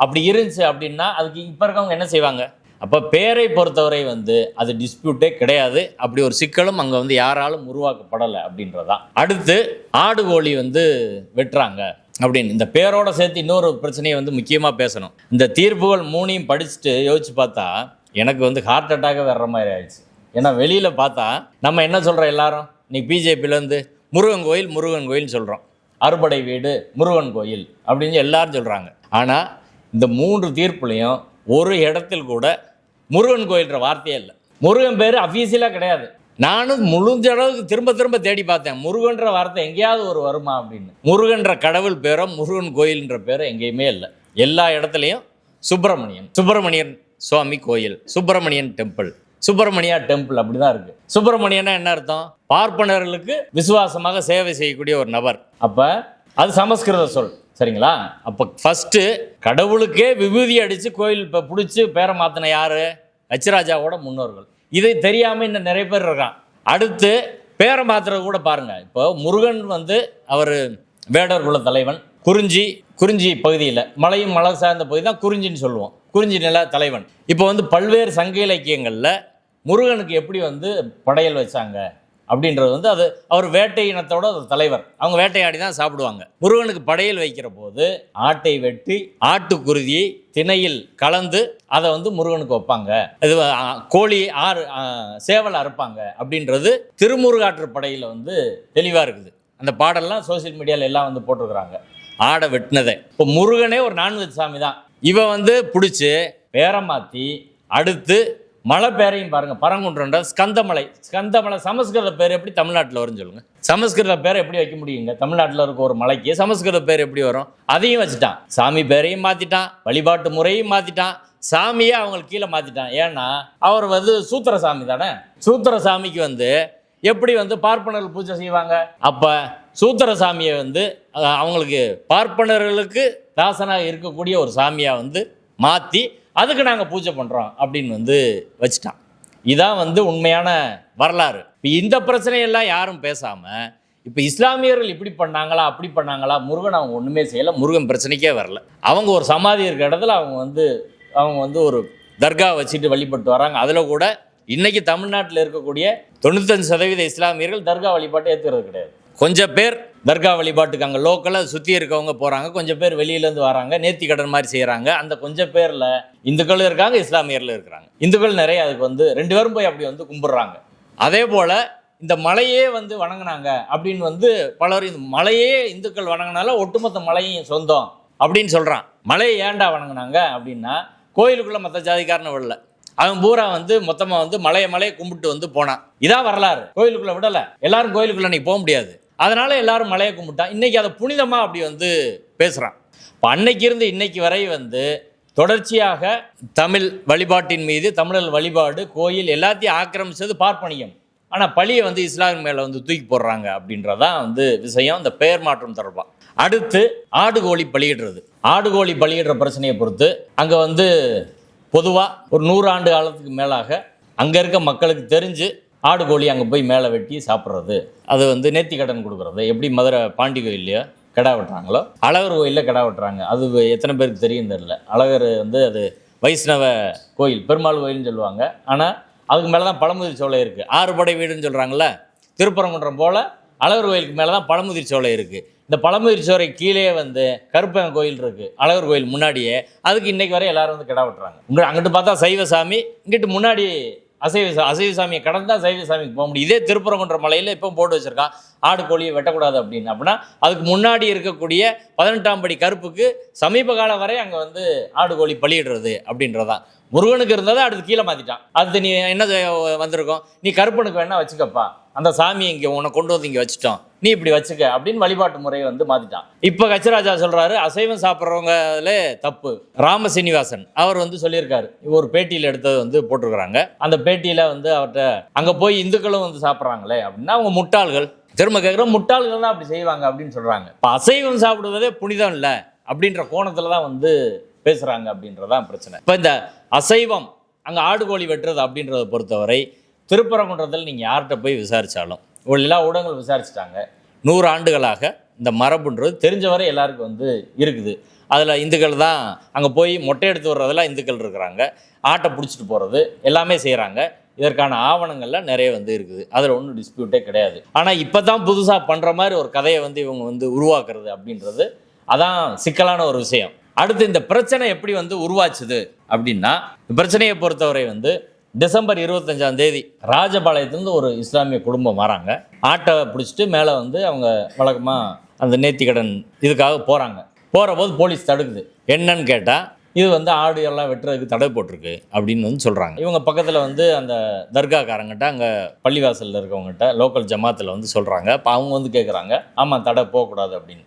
அப்படி இருந்துச்சு அப்படின்னா அதுக்கு இப்போ இருக்கவங்க என்ன செய்வாங்க? அப்போ பேரை பொறுத்தவரை வந்து அது டிஸ்பியூட்டே கிடையாது. அப்படி ஒரு சிக்கலும் அங்கே வந்து யாராலும் உருவாக்கப்படலை அப்படின்றதான். அடுத்து ஆடு கோழி வந்து வெட்டுறாங்க அப்படின்னு இந்த பேரோட சேர்த்து இன்னொரு பிரச்சனையை வந்து முக்கியமாக பேசணும். இந்த தீர்ப்புகள் மூணையும் படிச்சுட்டு யோசிச்சு பார்த்தா எனக்கு வந்து ஹார்ட் அட்டாக வர்ற மாதிரி ஆயிடுச்சு. ஏன்னா வெளியில் பார்த்தா நம்ம என்ன சொல்கிறோம், எல்லாரும் இன்னைக்கு பிஜேபியிலேருந்து முருகன் கோயில் முருகன் கோயில்னு சொல்கிறோம், அறுபடை வீடு முருகன் கோயில் அப்படின்னு எல்லாரும் சொல்கிறாங்க. ஆனால் இந்த 3 தீர்ப்புலையும் ஒரு இடத்தில் கூட முருகன் கோயில்ன்ற வார்த்தையே இல்லை. முருகன் பேர் அஃபீஷியலாக கிடையாது. நானும் முடிஞ்ச அளவுக்கு திரும்ப திரும்ப தேடி பார்த்தேன், முருகன்ற வார்த்தை எங்கேயாவது ஒரு வருமா அப்படின்னு. முருகன்ற கடவுள் பேரோ முருகன் கோயில்ன்ற பேரோ எங்கேயுமே இல்லை. எல்லா இடத்துலையும் சுப்பிரமணியன் சுவாமி கோயில், சுப்பிரமணியன் டெம்பிள், சுப்பிரமணியா டெம்பிள் அப்படி தான் இருக்குது. சுப்பிரமணியன்னா என்ன அர்த்தம்? பார்ப்பனர்களுக்கு விசுவாசமாக சேவை செய்யக்கூடிய ஒரு நபர். அப்போ அது சமஸ்கிருத சொல், சரிங்களா? அப்போ ஃபஸ்ட்டு கடவுளுக்கே விபூதி அடித்து கோயில் இப்போ பிடிச்சி பேரை மாற்றின யார்? ஹச்ராஜாவோட முன்னோர்கள். இதை தெரியாமல் இன்னும் நிறைய பேர் இருக்கான். அடுத்து பேரை மாற்றுறது கூட பாருங்கள். இப்போ முருகன் வந்து அவர் வேடர் குல தலைவன், குறிஞ்சி பகுதியில் மலை சார்ந்த பகுதி தான் குறிஞ்சின்னு சொல்லுவோம், குறிஞ்சி நில தலைவன். இப்போ வந்து பல்வேறு சங்க இலக்கியங்களில் முருகனுக்கு எப்படி வந்து படையல் வச்சாங்க அப்படின்றது வந்து அது அவர் வேட்டை இனத்தோட ஒரு தலைவர், அவங்க வேட்டையாடி தான் சாப்பிடுவாங்க. முருகனுக்கு படையல் வைக்கிற போது ஆட்டை வெட்டி ஆட்டுக்குருதியை திணையில் கலந்து அதை வந்து முருகனுக்கு வைப்பாங்க. இது கோழி சேவல் அறுப்பாங்க அப்படின்றது திருமுருகாற்று படையில் வந்து தெளிவாக இருக்குது. அந்த பாடல்லாம் சோசியல் மீடியாவில் எல்லாம் வந்து போட்டிருக்கிறாங்க, ஆடை வெட்டினதை. இப்போ முருகனே ஒரு நான்வெஜ் சாமி தான். இவன் வந்து பிடிச்சி பேரை மாற்றி அடுத்து மலை பேரையும் பாருங்கள், பரங்குன்றன்ற ஸ்கந்தமலை சமஸ்கிருத பேர் எப்படி தமிழ்நாட்டில் வரும்னு சொல்லுங்கள். சமஸ்கிருத பேரை எப்படி வைக்க முடியுங்க? தமிழ்நாட்டில் இருக்க ஒரு மலைக்கு சமஸ்கிருத பேர் எப்படி வரும்? அதையும் வச்சுட்டான். சாமி பேரையும் மாற்றிட்டான், வழிபாட்டு முறையும் மாற்றிட்டான், சாமியே அவங்களுக்கு கீழே மாற்றிட்டான். ஏன்னா அவர் வந்து சூத்திர சாமி தானே. சூத்திர சாமிக்கு வந்து எப்படி வந்து பார்ப்பனர்கள் பூஜை செய்வாங்க? அப்போ சூத்திர சாமியை வந்து அவங்களுக்கு பார்ப்பனர்களுக்கு தாசனாக இருக்கக்கூடிய ஒரு சாமியாக வந்து மாற்றி அதுக்கு நாங்கள் பூஜை பண்ணுறோம் அப்படின்னு வந்து வச்சுட்டான். இதான் வந்து உண்மையான வரலாறு. இப்போ இந்த பிரச்சனையெல்லாம் யாரும் பேசாமல் இப்போ இஸ்லாமியர்கள் இப்படி பண்ணாங்களா அப்படி பண்ணாங்களா, முருகன் அவங்க ஒன்றுமே செய்யலை, முருகன் பிரச்சனைக்கே வரல. அவங்க ஒரு சமாதி இருக்கிற இடத்துல அவங்க வந்து ஒரு தர்கா வச்சுட்டு வழிபட்டு வராங்க. அதில் கூட இன்றைக்கி தமிழ்நாட்டில் இருக்கக்கூடிய 95% இஸ்லாமியர்கள் தர்கா வழிபாட்டை ஏற்றுக்கிறது கிடையாது. கொஞ்சம் பேர் தர்கா வழிபாட்டுக்கு அங்கே லோக்கலாக சுற்றி இருக்கவங்க போகிறாங்க, கொஞ்சம் பேர் வெளியிலேருந்து வராங்க, நேர்த்தி கடன் மாதிரி செய்கிறாங்க. அந்த கொஞ்சம் பேரில் இந்துக்களும் இருக்காங்க, இஸ்லாமியர்களும் இருக்கிறாங்க. இந்துக்கள் நிறைய அதுக்கு வந்து 2 பேரும் போய் அப்படி வந்து கும்பிட்றாங்க. அதே போல் இந்த மலையே வந்து வணங்கினாங்க அப்படின்னு வந்து பலர் இந்த மலையே இந்துக்கள் வணங்கினால ஒட்டுமொத்த மலையும் சொந்தம் அப்படின்னு சொல்கிறான். மலையை ஏன்டா வணங்கினாங்க அப்படின்னா கோயிலுக்குள்ளே மற்ற ஜாதிக்காரனை விடல, அவன் பூரா வந்து மொத்தமாக வந்து மலையை கும்பிட்டு வந்து போனான். இதான் வரலாறு. கோயிலுக்குள்ளே விடலை, எல்லாரும் கோயிலுக்குள்ளே நீ போக முடியாது, அதனால் எல்லாரும் மலையை கும்பிட்டான். இன்றைக்கி அதை புனிதமாக அப்படி வந்து பேசுகிறான். இப்போ அன்னைக்கு இருந்து இன்னைக்கு வரை வந்து தொடர்ச்சியாக தமிழ் வழிபாட்டின் மீது தமிழர் வழிபாடு கோயில் எல்லாத்தையும் ஆக்கிரமித்தது பார்ப்பனியம். ஆனால் பழியை வந்து இஸ்லாம் மேலே வந்து தூக்கி போடுறாங்க அப்படின்றதான் வந்து விஷயம். இந்த பெயர் மாற்றம் தொடர்பாக அடுத்து ஆடு கோழி பலியிடுற பிரச்சனையை பொறுத்து அங்கே வந்து பொதுவாக ஒரு 100 ஆண்டு காலத்துக்கு மேலாக அங்கே இருக்க மக்களுக்கு தெரிஞ்சு ஆடு கோழி அங்கே போய் மேலே வெட்டி சாப்பிட்றது, அது வந்து நேர்த்தி கடன் கொடுக்குறது. எப்படி மதுரை பாண்டி கோயில்லையோ கிடா வெட்டுறாங்களோ அழகர் கோயிலில் கிடா வெட்டுறாங்க. அது எத்தனை பேருக்கு தெரியும் தெரியல. அழகர் வந்து அது வைஷ்ணவ கோயில், பெருமாள் கோயில்னு சொல்லுவாங்க. ஆனால் அதுக்கு மேலே தான் பழமுதிர் சோலை இருக்குது. 6 படை வீடுன்னு சொல்கிறாங்களே, திருப்பரங்குன்றம் போல் அழகர் கோயிலுக்கு மேலே தான் பழமுதிர் சோலை இருக்குது. இந்த பழமுதிர் சோலை கீழே வந்து கருப்பன் கோயில் இருக்குது, அழகர் கோயில் முன்னாடியே. அதுக்கு இன்றைக்கு வரை எல்லோரும் வந்து கிடா வெட்டுறாங்க. அங்கிட்டு பார்த்தா சைவ சாமி, இங்கிட்டு முன்னாடி அசைவ சாமியை கடந்தால் சைவ சாமிக்கு போக முடியும். இதே திருப்பரங்குன்ற மலையில் இப்போ போட்டு வச்சுருக்கான் ஆடு கோழியை வெட்டக்கூடாது அப்படின்னு. அப்படின்னா அதுக்கு முன்னாடி இருக்கக்கூடிய 18ஆம் படி கருப்புக்கு சமீப காலம் வரை அங்கே வந்து ஆடு கோழி பலியிடுறது அப்படின்றதான். முருகனுக்கு இருந்ததை அடுத்து கீழே மாற்றிட்டான். அடுத்து நீ என்ன வந்திருக்கோம், நீ கருப்பனுக்கு வேணா வச்சுக்கப்பா, அந்த சாமியை இங்கே உன்னை கொண்டு வந்து இங்கே வச்சுட்டோம், நீ இப்படி வச்சுக்க அப்படின்னு வழிபாட்டு முறையை வந்து மாற்றிட்டான். இப்போ கச்சராஜா சொல்கிறாரு அசைவம் சாப்பிட்றவங்கள தப்பு. ராம சீனிவாசன் அவர் வந்து சொல்லியிருக்காரு, ஒரு பேட்டியில் எடுத்தது வந்து போட்டிருக்கிறாங்க. அந்த பேட்டியில் வந்து அவர்கிட்ட அங்கே போய் இந்துக்களும் வந்து சாப்பிட்றாங்களே அப்படின்னா அவங்க முட்டாள்கள், திரும்ப கேட்குற முட்டாள்கள் தான் அப்படி செய்வாங்க அப்படின்னு சொல்கிறாங்க. இப்போ அசைவம் சாப்பிடுவதே புனிதம் இல்லை அப்படின்ற கோணத்தில் தான் வந்து பேசுகிறாங்க அப்படின்றதான் பிரச்சனை. இப்போ இந்த அசைவம் அங்கே ஆடு கோழி வெட்டுறது அப்படின்றத பொறுத்தவரை திருப்பரங்குன்றத்தில் நீங்கள் யார்கிட்ட போய் விசாரித்தாலும் எல்லா ஊடகங்களும் விசாரிச்சிட்டாங்க. 100 ஆண்டுகளாக இந்த மரபுன்றது தெரிஞ்சவரை எல்லாருக்கும் வந்து இருக்குது. அதில் இந்துக்கள் தான் அங்கே போய் மொட்டை எடுத்து வர்றதெல்லாம் இந்துக்கள் இருக்கிறாங்க, ஆட்டை பிடிச்சிட்டு போகிறது எல்லாமே செய்கிறாங்க. இதற்கான ஆவணங்கள்லாம் நிறைய வந்து இருக்குது, அதில் ஒன்றும் டிஸ்பியூட்டே கிடையாது. ஆனால் இப்போ தான் புதுசாக பண்ணுற மாதிரி ஒரு கதையை வந்து இவங்க வந்து உருவாக்குறது அப்படின்றது அதான் சிக்கலான ஒரு விஷயம். அடுத்து இந்த பிரச்சனை எப்படி வந்து உருவாச்சுது அப்படின்னா, இந்த பிரச்சனையை பொறுத்தவரை வந்து டிசம்பர் 25ஆம் தேதி ராஜபாளையத்துலேருந்து ஒரு இஸ்லாமிய குடும்பம் வராங்க. ஆட்டை பிடிச்சிட்டு மேலே வந்து அவங்க வழக்கமாக அந்த நேர்த்திக்கடன் இதுக்காக போகிறாங்க. போகிற போது போலீஸ் தடுக்குது. என்னன்னு கேட்டால், இது வந்து ஆடு எல்லாம் வெட்டுறதுக்கு தடை போட்டிருக்கு அப்படின்னு வந்து சொல்கிறாங்க. இவங்க பக்கத்தில் வந்து அந்த தர்காக்காரங்கிட்ட, அங்கே பள்ளிவாசலில் இருக்கவங்ககிட்ட, லோக்கல் ஜமாத்தில் வந்து சொல்கிறாங்க. அப்போ அவங்க வந்து கேட்குறாங்க, ஆமாம் தடை போகக்கூடாது அப்படின்னு.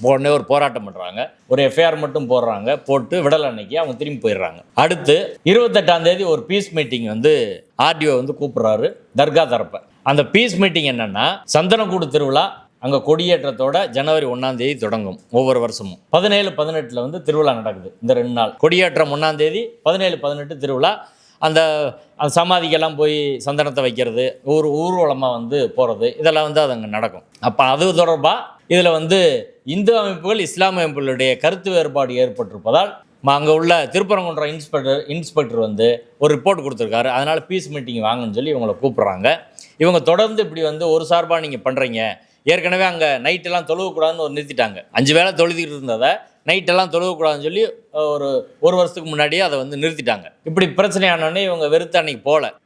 உடனே ஒரு போராட்டம் பண்ணுறாங்க, ஒரு எஃப்ஐஆர் மட்டும் போடுறாங்க. போட்டு விடல் அன்னைக்கு அவங்க திரும்பி போயிடுறாங்க. அடுத்து 28ஆம் தேதி ஒரு பீஸ் மீட்டிங் வந்து ஆர்டிஓ வந்து கூப்பிட்றாரு தர்கா தரப்பை. அந்த பீஸ் மீட்டிங் என்னென்னா, சந்தனக்கூடு திருவிழா அங்கே கொடியேற்றத்தோட ஜனவரி 1ஆம் தேதி தொடங்கும். ஒவ்வொரு வருஷமும் 17-18 வந்து திருவிழா நடக்குது. இந்த 2 நாள் கொடியேற்றம் 1ஆம் தேதி, 17-18 திருவிழா. அந்த சமாதிக்கெல்லாம் போய் சந்தனத்தை வைக்கிறது, ஊர்வலமாக வந்து போகிறது, இதெல்லாம் வந்து அது அங்கே நடக்கும். அப்போ அது தொடர்பாக இதில் வந்து இந்து அமைப்புகள் இஸ்லாமிய அமைப்புகளுடைய கருத்து வேறுபாடு ஏற்பட்டிருப்பதால் அங்கே உள்ள திருப்பரங்குன்றம் இன்ஸ்பெக்டர் வந்து ஒரு ரிப்போர்ட் கொடுத்துருக்காரு. அதனால் பீஸ் மீட்டிங் வாங்கன்னு சொல்லி இவங்களை கூப்பிட்றாங்க. இவங்க தொடர்ந்து இப்படி வந்து ஒரு சார்பாக நீங்கள் பண்ணுறீங்க, ஏற்கனவே அங்கே நைட்டெல்லாம் தொழுவக்கூடாதுன்னு ஒரு நிறுத்திட்டாங்க. 5 வேளை தொழுதிக்கிட்டு இருந்ததை நைட்டெல்லாம் தொழுவக்கூடாதுன்னு சொல்லி ஒரு வருஷத்துக்கு முன்னாடியே அதை வந்து நிறுத்திட்டாங்க. இப்படி பிரச்சனையானோடனே இவங்க வெறுத்து அன்னைக்கு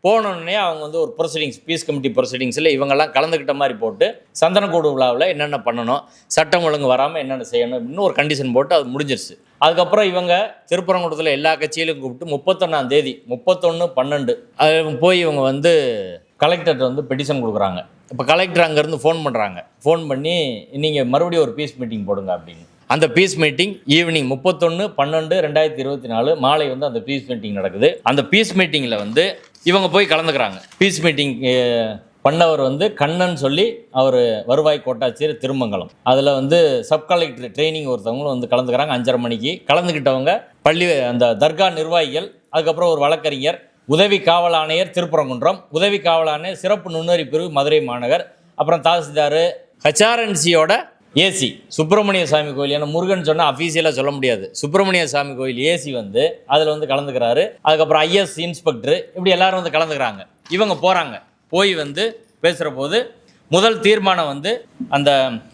போனோடனே அவங்க வந்து ஒரு ப்ரொசீடிங்ஸ், பீஸ் கமிட்டி ப்ரொசீடிங்ஸில் இவங்கெல்லாம் கலந்துக்கிட்ட மாதிரி போட்டு சந்தனக்கூடு விழாவில் என்னென்ன பண்ணணும், சட்டம் ஒழுங்கு வராமல் என்னென்ன செய்யணும் அப்படின்னு ஒரு கண்டிஷன் போட்டு அது முடிஞ்சிருச்சு. அதுக்கப்புறம் இவங்க திருப்பரங்குன்றத்தில் எல்லா கட்சியிலும் கூப்பிட்டு 31ஆம் தேதி 31/12 அது போய் இவங்க வந்து கலெக்டர்கிட்ட வந்து பெட்டிஷன் கொடுக்குறாங்க. இப்போ கலெக்டர் அங்கேருந்து ஃபோன் பண்ணுறாங்க. ஃபோன் பண்ணி நீங்கள் மறுபடியும் ஒரு பீஸ் மீட்டிங் போடுங்க அப்படின்னு. அந்த பீஸ் மீட்டிங் ஈவினிங் 31/12/2024 மாலை வந்து அந்த பீஸ் மீட்டிங் நடக்குது. அந்த பீஸ் மீட்டிங்கில் வந்து இவங்க போய் கலந்துக்கிறாங்க. பீஸ் மீட்டிங் பண்ணவர் வந்து கண்ணன் சொல்லி, அவர் வருவாய் கோட்டாட்சியர் திருமங்கலம். அதில் வந்து சப் கலெக்டர் ட்ரைனிங் ஒருத்தவங்களும் வந்து கலந்துக்கிறாங்க. 5:30 மணிக்கு கலந்துக்கிட்டவங்க அந்த தர்கா நிர்வாகிகள், அதுக்கப்புறம் ஒரு வழக்கறிஞர், உதவி காவல் ஆணையர் திருப்பரங்குன்றம், உதவி காவல் ஆணையர் சிறப்பு நுண்ணறி பிரிவு மதுரை மாநகர், அப்புறம் தாசில்தார், ஹெச்ஆர்என்சியோட ஏசி சுப்பிரமணிய சாமி கோயில். ஏன்னா முருகன் சொன்னால் அஃபீஷியலாக சொல்ல முடியாது, சுப்பிரமணிய சாமி கோயில் ஏசி வந்து அதில் வந்து கலந்துக்கிறாரு. அதுக்கப்புறம் ஐஎஸ் இன்ஸ்பெக்டர், இப்படி எல்லாரும் வந்து கலந்துக்கிறாங்க. இவங்க போகிறாங்க. போய் வந்து பேசுகிற போது முதல் தீர்மானம் வந்து அந்த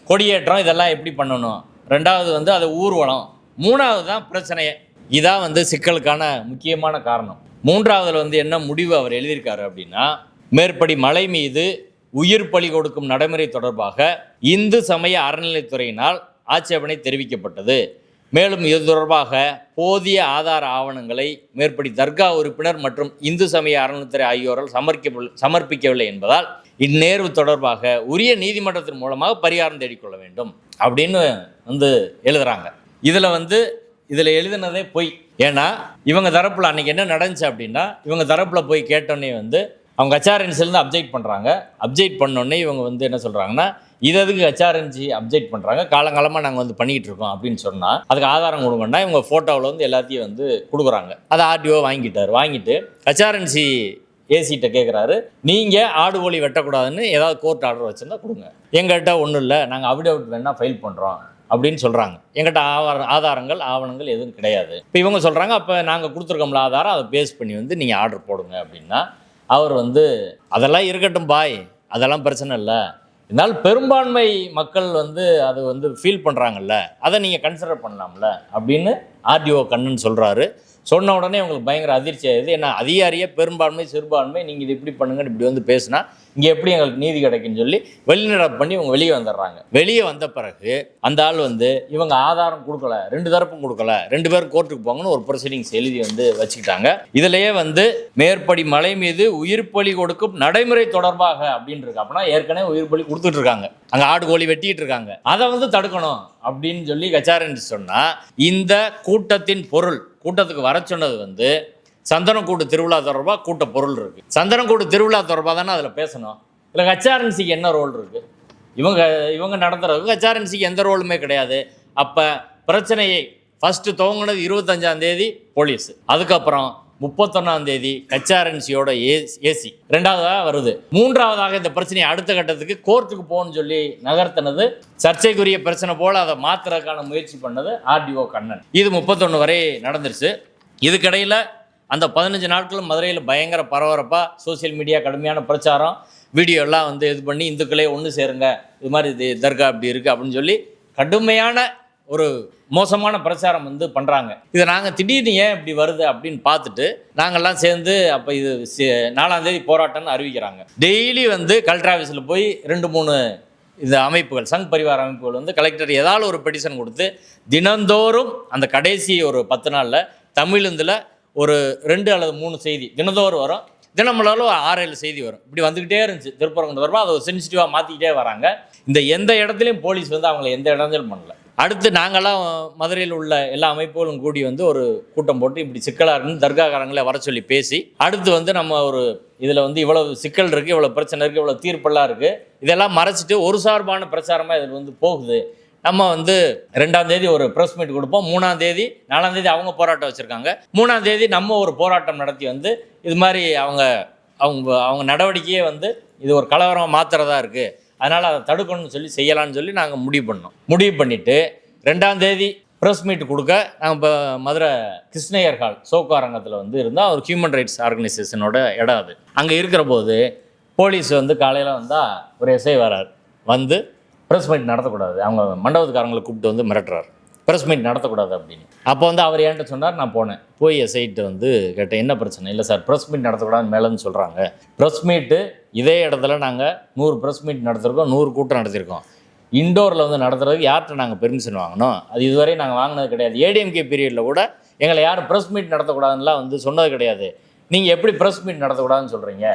கொடியேற்றம் இதெல்லாம் எப்படி பண்ணணும், 2வது வந்து அது ஊர்வலம், 3வது தான் பிரச்சனையே. இதான் வந்து சிக்கலுக்கான முக்கியமான காரணம். 3வதுல வந்து என்ன முடிவு அவர் எழுதியிருக்காரு அப்படின்னா, மேற்படி மலை மீது உயிர் பலி கொடுக்கும் நடைமுறை தொடர்பாக இந்து சமய அறநிலைத்துறையினால் ஆட்சேபனை தெரிவிக்கப்பட்டது. மேலும் இது தொடர்பாக போதிய ஆதார ஆவணங்களை மேற்படி தர்கா உறுப்பினர் மற்றும் இந்து சமய அறநிலைத்துறை ஆகியோரால் சமர்ப்பிக்கவில்லை என்பதால் இந்நேர்வு தொடர்பாக உரிய நீதிமன்றத்தின் மூலமாக பரிகாரம் தேடிக்கொள்ள வேண்டும் அப்படின்னு வந்து எழுதுறாங்க. இதில் எழுதினதே பொய். ஏன்னா இவங்க தரப்பில் அன்றைக்கி என்ன நடந்துச்சு அப்படின்னா, இவங்க தரப்பில் போய் கேட்டோன்னே வந்து அவங்க ஹெச்ஆர்என்சிலேருந்து அப்ஜெக்ட் பண்ணுறாங்க. அப்ஜெக்ட் பண்ணோடனே இவங்க வந்து என்ன சொல்கிறாங்கன்னா, இதுக்கு ஹெச்ஆர்என்சி அப்ஜெக்ட் பண்ணுறாங்க, காலங்காலமாக நாங்கள் வந்து பண்ணிக்கிட்டு இருக்கோம் அப்படின்னு சொன்னால் அதுக்கு ஆதாரம் கொடுங்கன்னா இவங்க ஃபோட்டோவில் வந்து எல்லாத்தையும் வந்து கொடுக்குறாங்க. அதை ஆர்டிஓ வாங்கிட்டு ஹெச்ஆர்என்சி ஏசிகிட்ட கேட்குறாரு, நீங்கள் ஆடு கோழி வெட்டக்கூடாதுன்னு ஏதாவது கோர்ட் ஆர்டர் வச்சுருந்தா கொடுங்க, எங்கள்கிட்ட ஒன்றும் இல்லை, நாங்கள் அஃபிடவிட் வேணால் ஃபைல் பண்ணுறோம் அப்படின்னு சொல்கிறாங்க. எங்கிட்ட ஆவணங்கள் எதுவும் கிடையாது. இப்போ இவங்க சொல்கிறாங்க, அப்போ நாங்கள் கொடுத்துருக்கோம்ல ஆதாரம், அதை பேஸ் பண்ணி வந்து நீங்கள் ஆர்டர் போடுங்க அப்படின்னா, அவர் வந்து அதெல்லாம் இருக்கட்டும் பாய், அதெல்லாம் பிரச்சனை இல்லை, இருந்தாலும் பெரும்பான்மை மக்கள் வந்து அது வந்து ஃபீல் பண்ணுறாங்கல்ல, அதை நீங்கள் கன்சிடர் பண்ணலாம்ல அப்படின்னு ஆர்டிஓ கண்ணன் சொல்கிறாரு. சொன்ன உடனே அவங்களுக்கு பயங்கர அதிர்ச்சி ஆகுது. ஏன்னா அதிகாரியே பெரும்பான்மை சிறுபான்மை, நீங்கள் இது இப்படி பண்ணுங்கன்னு இப்படி வந்து பேசுனா இங்கே எப்படி எங்களுக்கு நீதி கிடைக்குன்னு சொல்லி வெளிநடப்பு பண்ணி இவங்க வெளியே வந்துடுறாங்க. வெளியே வந்த பிறகு அந்த ஆள் வந்து இவங்க ஆதாரம் கொடுக்கல, 2 தரப்பும் கொடுக்கல, 2 பேரும் கோர்ட்டுக்கு போங்கன்னு ஒரு ப்ரொசீடிங்ஸ் எழுதி வந்து வச்சுக்கிட்டாங்க. இதுலேயே வந்து மேற்படி மலை மீது உயிர் பலி கொடுக்கும் நடைமுறை தொடர்பாக அப்படின்னு இருக்கு. அப்படின்னா ஏற்கனவே உயிர் பலி கொடுத்துட்டு இருக்காங்க, அங்கே ஆடு கோழி வெட்டிட்டு இருக்காங்க, அதை வந்து தடுக்கணும் அப்படின்னு சொல்லி ஹெச்ஆர்என்சி சொன்னால், இந்த கூட்டத்தின் பொருள், கூட்டத்துக்கு வர சொன்னது வந்து சந்தனக்கூடு திருவிழா தொடர்பாக கூட்ட பொருள் இருக்குது. சந்தனக்கூடு திருவிழா தொடர்பாக தானே அதில் பேசணும். இல்லை ஹெச்ஆர்என்சிக்கு என்ன ரோல் இருக்குது? இவங்க நடத்துறதுக்கு ஹெச்ஆர்என்சிக்கு எந்த ரோலுமே கிடையாது. அப்போ பிரச்சனையை ஃபஸ்ட்டு துவங்கினது 25ஆம் தேதி போலீஸ், அதுக்கப்புறம் 31ஆம் தேதி கச்சாரன்சியோட ஏசி 2வதாக வருது. 3வதாக இந்த பிரச்சனையை அடுத்த கட்டத்துக்கு கோர்ட்டுக்கு போகணும்னு சொல்லி நகர்த்தினது சர்ச்சைக்குரிய பிரச்சனை போல் அதை மாற்றுறதுக்கான முயற்சி பண்ணது ஆர்டிஓ கண்ணன். இது 31 வரை நடந்துருச்சு. இதுக்கிடையில் அந்த 15 நாட்களும் மதுரையில் பயங்கர பரபரப்பாக சோசியல் மீடியா கடுமையான பிரச்சாரம், வீடியோ எல்லாம் வந்து இது பண்ணி இந்துக்களே ஒன்று சேருங்க, இது மாதிரி இது தர்கா அப்படி இருக்குது அப்படின்னு சொல்லி கடுமையான ஒரு மோசமான பிரச்சாரம் வந்து பண்ணுறாங்க. இதை நாங்கள் திடீர்னு ஏன் இப்படி வருது அப்படின்னு பார்த்துட்டு நாங்கள்லாம் சேர்ந்து அப்போ இது 4ஆம் தேதி போராட்டம்னு அறிவிக்கிறாங்க. டெய்லி வந்து கலெக்டர் ஆஃபீஸில் போய் 2-3 இந்த அமைப்புகள் சங் பரிவார அமைப்புகள் வந்து கலெக்டர் ஏதாவது ஒரு பெட்டிஷன் கொடுத்து தினந்தோறும் அந்த கடைசி ஒரு 10 நாளில் தமிழ்ந்தில் ஒரு 2 அல்லது 3 செய்தி தினந்தோறும் வரும். தினமளவில் 6-7 செய்தி வரும். இப்படி வந்துக்கிட்டே இருந்துச்சு. திருப்பரங்குன்றம் அதை ஒரு சென்சிட்டிவாக மாற்றிக்கிட்டே வராங்க. இந்த எந்த இடத்துலையும் போலீஸ் வந்து அவங்கள எந்த இடத்துலையும் பண்ணல. அடுத்து நாங்கள்லாம் மதுரையில் உள்ள எல்லா அமைப்புகளும் கூடி வந்து ஒரு கூட்டம் போட்டு இப்படி சிக்கலாக இருக்குன்னு தர்காக்காரங்களே வர சொல்லி பேசி, அடுத்து வந்து நம்ம ஒரு இதில் வந்து இவ்வளவு சிக்கல் இருக்குது, இவ்வளோ பிரச்சனை இருக்குது, இவ்வளோ தீர்ப்பெல்லாம் இருக்குது, இதெல்லாம் மறைச்சிட்டு ஒரு சார்பான பிரச்சாரமாக இதில் வந்து போகுது. நம்ம வந்து 2ஆம் தேதி ஒரு ப்ரெஸ் மீட் கொடுப்போம், 3ஆம் தேதி 4ஆம் தேதி அவங்க போராட்டம் வச்சுருக்காங்க, 3ஆம் தேதி நம்ம ஒரு போராட்டம் நடத்தி வந்து இது மாதிரி அவங்க நடவடிக்கையே வந்து இது ஒரு கலவரமாக மாற்றுறதா இருக்குது, அதனால் அதை தடுக்கணும்னு சொல்லி செய்யலான்னு சொல்லி நாங்கள் முடிவு பண்ணிவிட்டு 2ஆம் தேதி ப்ரெஸ் மீட் கொடுக்க நாங்கள் இப்போ மதுரை கிருஷ்ணயர் ஹால் சோக்காரங்கத்தில் வந்து இருந்தால் ஒரு ஹியூமன் ரைட்ஸ் ஆர்கனைசேஷனோட இடம் அது. அங்கே இருக்கிற போது போலீஸ் வந்து காலையில் வந்தால் ஒரு எஸ்ஐ வரார், வந்து ப்ரெஸ் மீட் நடத்தக்கூடாது, அவங்க மண்டபத்துக்காரங்களை கூப்பிட்டு வந்து மிரட்டுறார், ப்ரெஸ் மீட் நடத்தக்கூடாது அப்படின்னு. அப்போ வந்து அவர் என்கிட்ட சொன்னார். நான் போய் எஸ்ஐட்டு வந்து கேட்டேன், என்ன பிரச்சனை? இல்லை சார், ப்ரெஸ் மீட் நடத்தக்கூடாதுன்னு மேலேன்னு சொல்கிறாங்க. ப்ரெஸ் மீட்டு இதே இடத்துல நாங்கள் 100 ப்ரெஸ் மீட் நடத்திருக்கோம், 100 கூட்டம் நடத்தியிருக்கோம். இண்டோரில் வந்து நடத்துறதுக்கு யார்கிட்ட நாங்கள் பெர்மிஷன் வாங்கினோம்? அது இதுவரை நாங்கள் வாங்கினது கிடையாது. ஏடிஎம்கே பீரியடில் கூட எங்களை யாரும் ப்ரெஸ் மீட் நடத்தக்கூடாதுன்னெலாம் வந்து சொன்னது கிடையாது. நீங்கள் எப்படி ப்ரெஸ் மீட் நடத்தக்கூடாதுன்னு சொல்கிறீங்க?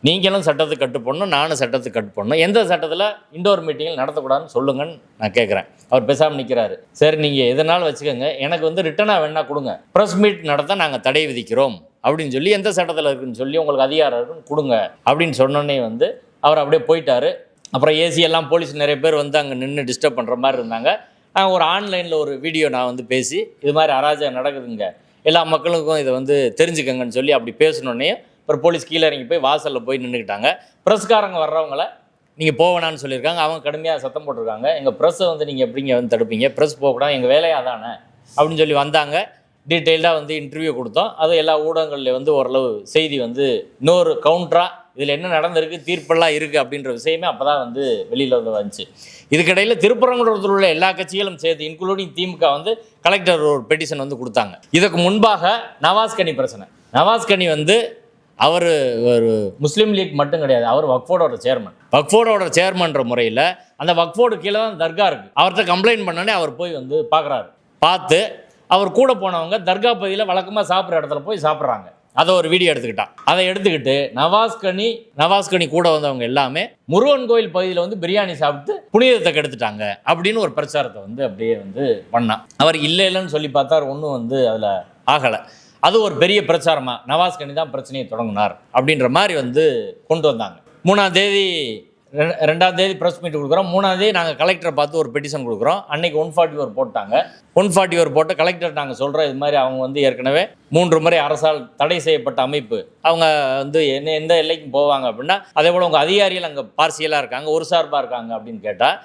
நீங்களும் சட்டத்துக்கு கட்டுப்படணும், நானும் சட்டத்துக்கு கட்டுப்படணும். எந்த சட்டத்தில் இண்டோர் மீட்டிங்கில் நடத்தக்கூடாதுன்னு சொல்லுங்கன்னு நான் கேட்குறேன். அவர் பேசாமல் நிற்கிறாரு. சரி, நீங்கள் எதனாலும் வச்சுக்கோங்க, எனக்கு வந்து ரிட்டனாக வேணா கொடுங்க, ப்ரெஸ் மீட் நடத்த நாங்கள் தடை விதிக்கிறோம் அப்படின்னு சொல்லி, எந்த சட்டத்தில் இருக்குன்னு சொல்லி உங்களுக்கு அதிகாரம் இருக்குன்னு கொடுங்க அப்படின்னு சொன்னோன்னே வந்து அவர் அப்படியே போயிட்டார். அப்புறம் ஏசி எல்லாம் போலீஸ் நிறைய பேர் வந்து அங்கே நின்று டிஸ்டர்ப் பண்ணுற மாதிரி இருந்தாங்க. நான் ஒரு ஆன்லைனில் ஒரு வீடியோ நான் வந்து பேசி இது மாதிரி அராஜகம் நடக்குதுங்க, எல்லா மக்களுக்கும் இதை வந்து தெரிஞ்சுக்கங்கன்னு சொல்லி அப்படி பேசினோடனே அப்புறம் போலீஸ் கீழே இறங்கி போய் வாசலில் போய் நின்றுக்கிட்டாங்க. ப்ரெஸ்காரங்க வர்றவங்கள நீங்கள் போவேணான்னு சொல்லியிருக்காங்க. அவங்க கடுமையாக சத்தம் போட்டிருக்காங்க, எங்கள் ப்ரெஸ்ஸை வந்து நீங்கள் எப்படிங்க வந்து தடுப்பீங்க, ப்ரெஸ் போகக்கூடாது, எங்கள் வேலையாக தானே அப்படின்னு சொல்லி வந்தாங்க. டீட்டெயில்டாக வந்து இன்டர்வியூ கொடுத்தோம். அது எல்லா ஊடகங்களில் வந்து ஓரளவு செய்தி வந்து இன்னொரு கவுண்டராக இதில் என்ன நடந்திருக்கு, தீர்ப்பெல்லாம் இருக்குது அப்படின்ற விஷயமே அப்போ தான் வந்து வெளியில் வந்து வந்துச்சு. இதுக்கிடையில் திருப்பரங்குன்றத்தில் உள்ள எல்லா கட்சிகளும் சேர்த்து இன்க்ளூடிங் திமுக வந்து கலெக்டர் ஒரு பெட்டிஷன் வந்து கொடுத்தாங்க. இதுக்கு முன்பாக நவாஸ்கனி பிரச்சனை. நவாஸ்கனி வந்து அவர் ஒரு முஸ்லீம் லீக் மட்டும் கிடையாது, அவர் வக்ஃபோர்டோட சேர்மன்ற முறையில் அந்த வக்ஃபோர்டு கீழே தான் தர்கா இருக்குது. அவர்கிட்ட கம்ப்ளைண்ட் பண்ணோன்னே அவர் போய் வந்து பார்த்து அவர் கூட போனவங்க தர்கா பகுதியில் வழக்கமாக சாப்பிட்ற இடத்துல போய் சாப்பிட்றாங்க. அதை ஒரு வீடியோ அதை எடுத்துக்கிட்டு நவாஸ்கனி கூட வந்தவங்க எல்லாமே முருகன் கோயில் பகுதியில் வந்து பிரியாணி சாப்பிட்டு புனிதத்தை கெடுத்துட்டாங்க அப்படின்னு ஒரு பிரச்சாரத்தை வந்து அப்படியே வந்து பண்ணான். அவர் இல்லைன்னு சொல்லி பார்த்தா ஒன்றும் வந்து அதில் ஆகலை. அது ஒரு பெரிய பிரச்சாரமாக நவாஸ்கனி தான் பிரச்சனையை தொடங்கினார் அப்படின்ற மாதிரி வந்து கொண்டு வந்தாங்க. 3ஆம் தேதி 2ஆம் தேதி ப்ரெஸ் மீட் கொடுக்குறோம். 3ஆம் தேதி நாங்கள் கலெக்டரை பார்த்து ஒரு பெட்டிஷன் கொடுக்குறோம். அன்றைக்கி 144 போட்டாங்க. 144 போட்டு கலெக்டர் நாங்கள் சொல்கிறோம், இது மாதிரி அவங்க வந்து ஏற்கனவே 3 முறை அரசால் தடை செய்யப்பட்ட அமைப்பு, அவங்க வந்து எந்த எல்லைக்கும் போவாங்க அப்படின்னா அதே போல் உங்கள் அதிகாரிகள் அங்கே பார்சியலாக இருக்காங்க, ஒரு சார்பாக இருக்காங்க அப்படின்னு கேட்டால்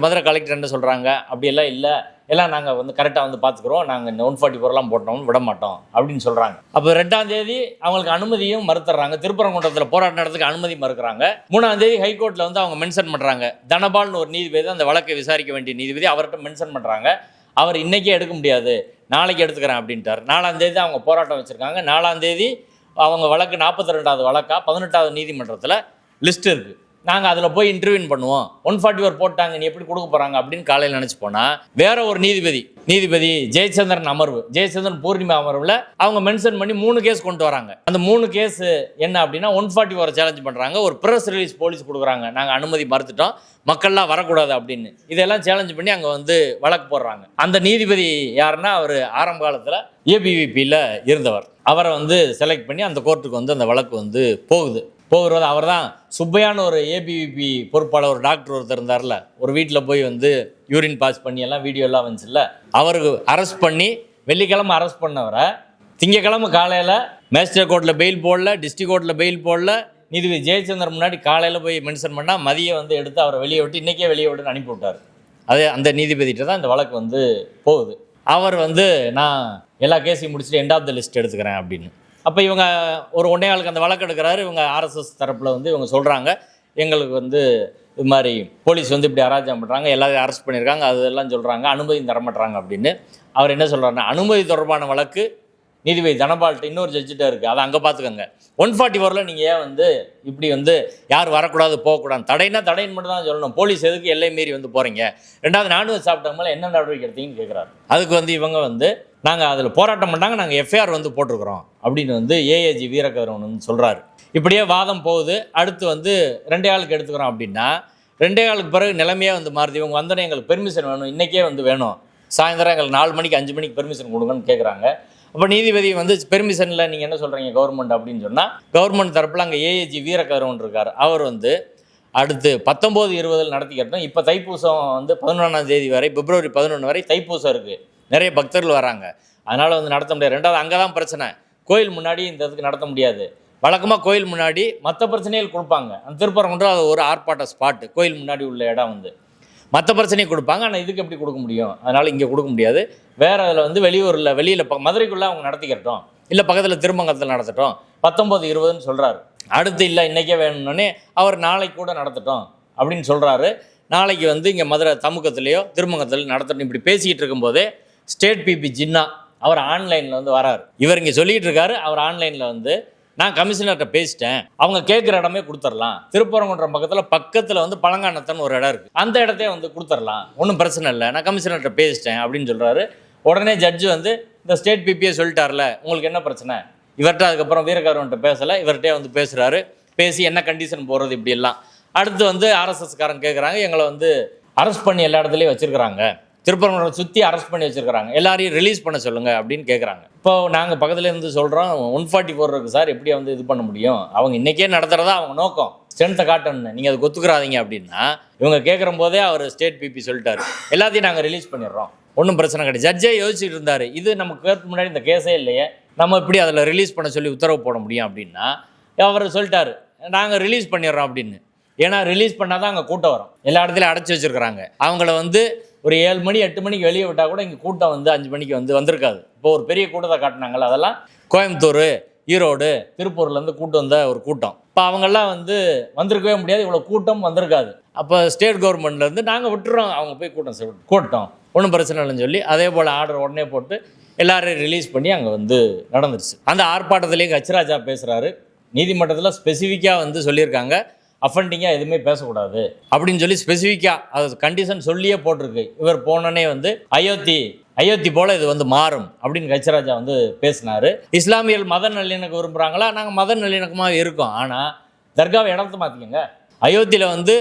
மதுரை கலெக்டர் என்ன சொல்கிறாங்க, அப்படியெல்லாம் இல்லை, எல்லாம் நாங்கள் வந்து கரெக்டாக வந்து பார்த்துக்குறோம், நாங்கள் இந்த 144 போட்டோம்னு விட மாட்டோம் அப்படின்னு சொல்கிறாங்க. அப்போ 2ஆம் தேதி அவங்களுக்கு அனுமதியும் மறுத்துறாங்க. திருப்பரங்குன்றத்தில் போராட்டம் நடத்துக்கு அனுமதி மறுக்கிறாங்க. 3ஆம் தேதி ஹைகோர்ட்டில் வந்து அவங்க மென்ஷன் பண்ணுறாங்க. தனபால்னு ஒரு நீதிபதி, அந்த வழக்கை விசாரிக்க வேண்டிய நீதிபதி, அவர்கிட்ட மென்ஷன் பண்ணுறாங்க, அவர் இன்றைக்கே எடுக்க முடியாது, நாளைக்கு எடுத்துக்கிறேன் அப்படின்ட்டார். 4ஆம் தேதி அவங்க போராட்டம் வச்சுருக்காங்க. 4ஆம் தேதி அவங்க வழக்கு 42வது வழக்கா 18வது நீதிமன்றத்தில் லிஸ்ட் இருக்குது. நாங்கள் அதில் போய் இன்டர்வியூ பண்ணுவோம். 144 போட்டாங்க, நீ எப்படி கொடுக்க போகிறாங்க அப்படின்னு காலையில் நினச்சி போனால் வேற ஒரு நீதிபதி ஜெயச்சந்திரன் பூர்ணிமா அமர்வில் அவங்க மென்ஷன் பண்ணி 3 கேஸ் கொண்டு வராங்க. அந்த 3 கேஸ் என்ன அப்படின்னா 144 சேலஞ்ச் பண்ணுறாங்க, ஒரு ப்ரெஸ் ரிலீஸ் போலீஸ் கொடுக்குறாங்க, நாங்கள் அனுமதி மறுத்துட்டோம், மக்கள்லாம் வரக்கூடாது அப்படின்னு. இதெல்லாம் சேலஞ்ச் பண்ணி அங்கே வந்து வழக்கு போடுறாங்க. அந்த நீதிபதி யாருன்னா அவர் ஆரம்ப காலத்தில் ஏபிவிபியில் இருந்தவர். அவரை வந்து செலக்ட் பண்ணி அந்த கோர்ட்டுக்கு வந்து அந்த வழக்கு வந்து போகுது. அவர் தான் சுப்பையான்னு ஒரு ஏபிவிபி பொறுப்பாளர், ஒரு டாக்டர் ஒருத்தர் இருந்தார்ல, ஒரு வீட்டில் போய் வந்து யூரின் பாஸ் பண்ணி எல்லாம் வீடியோலாம் வந்துச்சுல்ல, அவருக்கு அரெஸ்ட் பண்ணி வெள்ளிக்கிழமை அரெஸ்ட் பண்ணவரை திங்கக்கிழமை காலையில் மேஜிஸ்ட்ரேட் கோர்ட்டில் பெயில் போடல, டிஸ்ட்ரிக்ட் கோர்ட்டில் பெயில் போடல. நீதிபதி ஜெயச்சந்திரன் முன்னாடி காலையில் போய் மென்ஷன் பண்ணால் மதியம் வந்து எடுத்து அவரை வெளியே விட்டு இன்றைக்கே வெளியே விட்டுன்னு அனுப்பி விட்டார். அதே அந்த நீதிபதிகிட்ட தான் இந்த வழக்கு வந்து போகுது. அவர் வந்து நான் எல்லா கேஸையும் முடிச்சுட்டு எண்ட் ஆஃப் த லிஸ்ட் எடுத்துக்கிறேன் அப்படின்னு. அப்போ இவங்க ஒரு 1.5 நாளுக்கு அந்த வழக்கு எடுக்கிறாரு. இவங்க ஆர்எஸ்எஸ் தரப்பில் வந்து இவங்க சொல்கிறாங்க, எங்களுக்கு வந்து இது மாதிரி போலீஸ் வந்து இப்படி அராஜகம் பண்ணுறாங்க, எல்லாரையும் அரெஸ்ட் பண்ணியிருக்காங்க, அதெல்லாம் சொல்கிறாங்க, அனுமதி தரமாட்டுறாங்க அப்படின்னு. அவர் என்ன சொல்கிறாருன்னா, அனுமதி தொடர்பான வழக்கு நீதிபதி தனபால்கிட்ட இன்னொரு ஜட்ஜிட்ட இருக்குது, அதை அங்கே பார்த்துக்கோங்க. 144 நீங்கள் ஏன் வந்து இப்படி வந்து யார் வரக்கூடாது போகக்கூடாது, தடைன்னா தடைன்னு மட்டும் தான் சொல்லணும், போலீஸ் எதுக்கு எல்லை மீறி வந்து போகிறீங்க, ரெண்டாவது நான்வெஜ் சாப்பிட்டவங்கள என்ன நடவடிக்கை எடுத்தீங்கன்னு கேட்குறாரு. அதுக்கு வந்து இவங்க வந்து நாங்கள் அதில் போராட்டம் பண்ணாங்க, நாங்கள் எஃப்ஐஆர் வந்து போட்டிருக்கிறோம் அப்படின்னு வந்து ஏஏஜி வீரகவரன் வந்து சொல்கிறாரு. இப்படியே வாதம் போகுது. அடுத்து வந்து 2 நாளுக்கு எடுத்துக்கிறோம் அப்படின்னா 2 நாளுக்கு பிறகு நிலைமையாக வந்து மாறுது. இவங்க வந்தோடனே எங்களுக்கு பெர்மிஷன் வேணும், இன்றைக்கே வந்து வேணும், சாயந்தரம் எங்களுக்கு 4 மணிக்கு 5 மணிக்கு பெர்மிஷன் கொடுங்கன்னு கேட்குறாங்க. அப்போ நீதிபதி வந்து பெர்மிஷனில் நீங்கள் என்ன சொல்கிறீங்க கவர்மெண்ட் அப்படின்னு சொன்னால், கவர்மெண்ட் தரப்பில் அங்கே ஏஏஜி வீரகவரன் இருக்கார். அவர் வந்து அடுத்து 19-20 நடத்திக்கிறோம். இப்போ தைப்பூசம் வந்து 11ஆம் தேதி வரை, பிப்ரவரி 11 வரை தைப்பூசம் இருக்குது, நிறைய பக்தர்கள் வராங்க, அதனால் வந்து நடத்த முடியாது. ரெண்டாவது அங்கே தான் பிரச்சனை, கோயில் முன்னாடி இந்த இதுக்கு நடத்த முடியாது. வழக்கமாக கோயில் முன்னாடி மற்ற பிரச்சனைகள் கொடுப்பாங்க. அந்த திருப்பரங்குன்றம் அது ஒரு ஆர்ப்பாட்ட ஸ்பாட்டு, கோயில் முன்னாடி உள்ள இடம் வந்து மற்ற பிரச்சனையை கொடுப்பாங்க. ஆனால் இதுக்கு எப்படி கொடுக்க முடியும், அதனால் இங்கே கொடுக்க முடியாது. வேறு அதில் வந்து வெளியில் மதுரைக்குள்ளே அவங்க நடத்திக்கிறட்டும், இல்லை பக்கத்தில் திருமங்கலத்தில் நடத்தட்டும், 19-20 சொல்கிறாரு. அடுத்து இல்லை இன்றைக்கே வேணும்னே அவர் நாளைக்கு கூட நடத்தட்டும் அப்படின்னு சொல்கிறாரு. நாளைக்கு வந்து இங்கே மதுரை தமுக்கத்துலேயோ திருமங்கலத்திலையோ நடத்தட்டும். இப்படி பேசிக்கிட்டு இருக்கும்போதே ஸ்டேட் பிபி ஜின்னா அவர் ஆன்லைனில் வந்து வராரு. இவர் இங்கே சொல்லிகிட்டு இருக்காரு, அவர் ஆன்லைனில் வந்து நான் கமிஷனர்கிட்ட பேசிட்டேன், அவங்க கேட்குற இடமே கொடுத்துடலாம், திருப்பரங்குன்றம் பக்கத்தில் வந்து பழங்கானத்தன்னு ஒரு இடம் இருக்குது, அந்த இடத்தையே வந்து கொடுத்துடலாம், ஒன்றும் பிரச்சனை இல்லை, நான் கமிஷனர்கிட்ட பேசிட்டேன் அப்படின்னு சொல்கிறாரு. உடனே ஜட்ஜு வந்து இந்த ஸ்டேட் பிபியை சொல்லிட்டார்ல, உங்களுக்கு என்ன பிரச்சனை, இவர்கிட்ட அதுக்கப்புறம் வீரகவரன்ட்ட பேசலை, இவர்கிட்டே வந்து பேசுகிறாரு. பேசி என்ன கண்டிஷன் போகிறது இப்படியெல்லாம். அடுத்து வந்து ஆர்எஸ்எஸ்காரங்க கேட்குறாங்க, எங்களை வந்து அரெஸ்ட் பண்ணி எல்லா இடத்துலையும் வச்சுருக்கிறாங்க, திருப்பரங்குன்றம் சுற்றி அரெஸ்ட் பண்ணி வச்சுருக்கிறாங்க, எல்லாரையும் ரிலீஸ் பண்ண சொல்லுங்கள் அப்படின்னு கேட்குறாங்க. இப்போ நாங்கள் பக்கத்தில் இருந்து சொல்கிறோம் 144 இருக்குது சார், எப்படி வந்து இது பண்ண முடியும், அவங்க இன்றைக்கே நடத்துகிறதா அவங்க நோக்கம், ஸ்ட்ரென்த்தை காட்டணுன்னு, நீங்கள் அதை ஒத்துக்கிறாதீங்க அப்படின்னா இவங்க கேட்குற போதே அவர் ஸ்டேட் பிபி சொல்லிட்டாரு, எல்லாத்தையும் நாங்கள் ரிலீஸ் பண்ணிடுறோம், ஒன்றும் பிரச்சனை கிடையாது. ஜட்ஜே யோசிச்சுட்டு இருந்தார், இது நமக்கு கேட்க முன்னாடி இந்த கேஸே இல்லையே, நம்ம இப்படி அதில் ரிலீஸ் பண்ண சொல்லி உத்தரவு போட முடியும் அப்படின்னா அவர் சொல்லிட்டாரு, நாங்கள் ரிலீஸ் பண்ணிடுறோம் அப்படின்னு. ஏன்னா ரிலீஸ் பண்ணால் தான் அங்கே கூட்டம் வரும், எல்லா இடத்துலையும் அடைச்சி வச்சுருக்கிறாங்க. அவங்கள வந்து ஒரு 7 மணி 8 மணிக்கு வெளியே விட்டால் கூட இங்கே கூட்டம் வந்து 5 மணிக்கு வந்து வந்திருக்காது. இப்போ ஒரு பெரிய கூட்டத்தை காட்டினாங்கல்ல, அதெல்லாம் கோயம்புத்தூர், ஈரோடு, திருப்பூர்லேருந்து கூட்டம் வந்த ஒரு கூட்டம். இப்போ அவங்கெல்லாம் வந்து வந்திருக்கவே முடியாது, இவ்வளோ கூட்டம் வந்திருக்காது. அப்போ ஸ்டேட் கவர்மெண்ட்லேருந்து நாங்கள் விட்டுறோம், அவங்க போய் கூட்டம் ஒன்றும் பிரச்சனை இல்லைன்னு சொல்லி அதே போல் ஆர்டர் உடனே போட்டு எல்லாரையும் ரிலீஸ் பண்ணி அங்கே வந்து நடந்துருச்சு. அந்த ஆர்ப்பாட்டத்திலேயே ஹச்ராஜா பேசுகிறாரு. நீதிமன்றத்தில் ஸ்பெசிஃபிக்காக வந்து சொல்லியிருக்காங்க, அஃபண்டிங்காக எதுவுமே பேசக்கூடாது அப்படின்னு சொல்லி ஸ்பெசிஃபிக்காக அது கண்டிஷன் சொல்லியே போட்டிருக்கு. இவர் போனோடனே வந்து அயோத்தி போல் இது வந்து மாறும் அப்படின்னு ஹச்ராஜா வந்து பேசினார். இஸ்லாமியர்கள் மத நல்லிணக்கம் விரும்புகிறாங்களா, நாங்கள் மத நல்லிணக்கமாக இருக்கோம், ஆனால் தர்காவை இடத்த மாற்றிக்கோங்க. அயோத்தியில் வந்து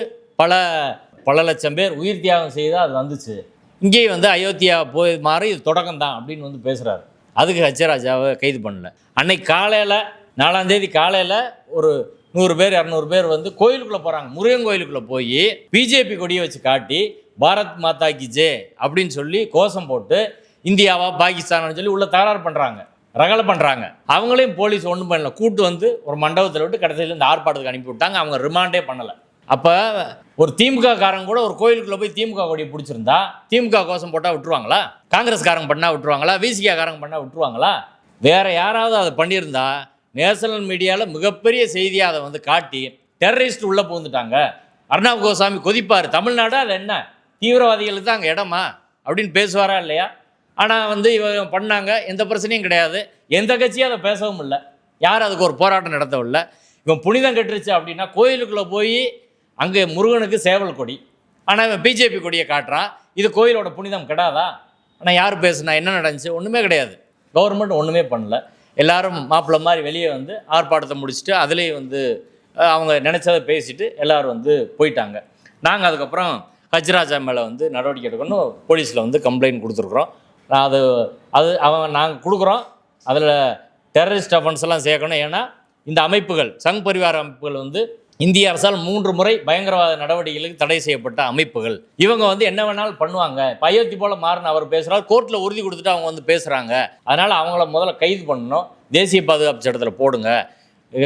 பல லட்சம் பேர் உயிர் தியாகம் செய்தால் அது வந்துச்சு, இங்கேயும் வந்து அயோத்தியா போய் மாறி இது தொடக்கம் தான் அப்படின்னு வந்து பேசுகிறாரு. அதுக்கு ஹச்ராஜாவை கைது பண்ணல. அன்னைக்கு காலையில் 4ஆம் தேதி காலையில் ஒரு 100 பேர் 200 பேர் வந்து கோயிலுக்குள்ளே போகிறாங்க. முருகன் கோயிலுக்குள்ளே போய் பிஜேபி கொடியை வச்சு காட்டி பாரத் மாதா கி ஜெய் அப்படின்னு சொல்லி கோஷம் போட்டு இந்தியாவா பாகிஸ்தான்னு சொல்லி உள்ள தகராறு பண்ணுறாங்க, ரகலை பண்ணுறாங்க. அவங்களையும் போலீஸ் ஒன்றும் பண்ணல, கூட்டு வந்து ஒரு மண்டபத்தில் விட்டு கடைசியில் இந்த ஆர்ப்பாட்டத்துக்கு அனுப்பி விட்டாங்க. அவங்க ரிமாண்டே பண்ணலை. அப்போ ஒரு திமுக காரங்க கூட ஒரு கோயிலுக்குள்ளே போய் திமுக கொடியை பிடிச்சிருந்தா திமுக கோஷம் போட்டால் விட்டுருவாங்களா, காங்கிரஸ்காரங்க பண்ணால் விட்டுருவாங்களா, விசிகா காரங்க பண்ணால் விட்டுருவாங்களா? வேறு யாராவது அதை பண்ணியிருந்தா நேஷனல் மீடியாவில் மிகப்பெரிய செய்தியாக அதை வந்து காட்டி டெரரிஸ்ட் உள்ளே புகுந்துட்டாங்க, அர்ணாப் கோசாமி கொதிப்பார், தமிழ்நாடு அது என்ன தீவிரவாதிகளுக்கு தான் அங்கே இடமா அப்படின்னு பேசுவாரா இல்லையா? ஆனால் வந்து இவங்க பண்ணாங்க, எந்த பிரச்சனையும் கிடையாது, எந்த கட்சியும் அதை பேசவும் இல்லை, யாரும் அதுக்கு ஒரு போராட்டம் நடத்தவும் இல்லை. இவன் புனிதம் கட்டுருச்சு அப்படின்னா கோயிலுக்குள்ளே போய் அங்கே முருகனுக்கு சேவல் கொடி, ஆனால் இவன் பிஜேபி கொடியை காட்டுறான், இது கோயிலோட புனிதம் கெடாதா? ஆனால் யார் பேசுனா என்ன நடந்துச்சு? ஒன்றுமே கிடையாது. கவர்மெண்ட் ஒன்றுமே பண்ணல. எல்லாரும் மாப்பிள்ளை மாதிரி வெளியே வந்து ஆர்ப்பாட்டத்தை முடிச்சுட்டு அதுலேயே வந்து அவங்க நினச்சதை பேசிட்டு எல்லோரும் வந்து போயிட்டாங்க. நாங்கள் அதுக்கப்புறம் ஹச்ராஜா மேலே வந்து நடவடிக்கை எடுக்கணும், போலீஸில் வந்து கம்ப்ளைண்ட் கொடுத்துருக்குறோம். நாங்கள் கொடுக்குறோம், அதில் டெரரிஸ்ட் அஃபென்ஸ் எல்லாம் சேர்க்கணும். ஏன்னா இந்த அமைப்புகள் சங் பரிவார அமைப்புகள் வந்து இந்திய அரசால் 3 முறை பயங்கரவாத நடவடிக்கைகளுக்கு தடை செய்யப்பட்ட அமைப்புகள். இவங்க வந்து என்ன வேணாலும் பண்ணுவாங்க. அயோத்தி போல மாறின அவர் பேசுகிறார், கோர்ட்டில் உறுதி கொடுத்துட்டு அவங்க வந்து பேசுகிறாங்க. அதனால் அவங்கள முதல்ல கைது பண்ணணும், தேசிய பாதுகாப்பு சட்டத்தில் போடுங்க,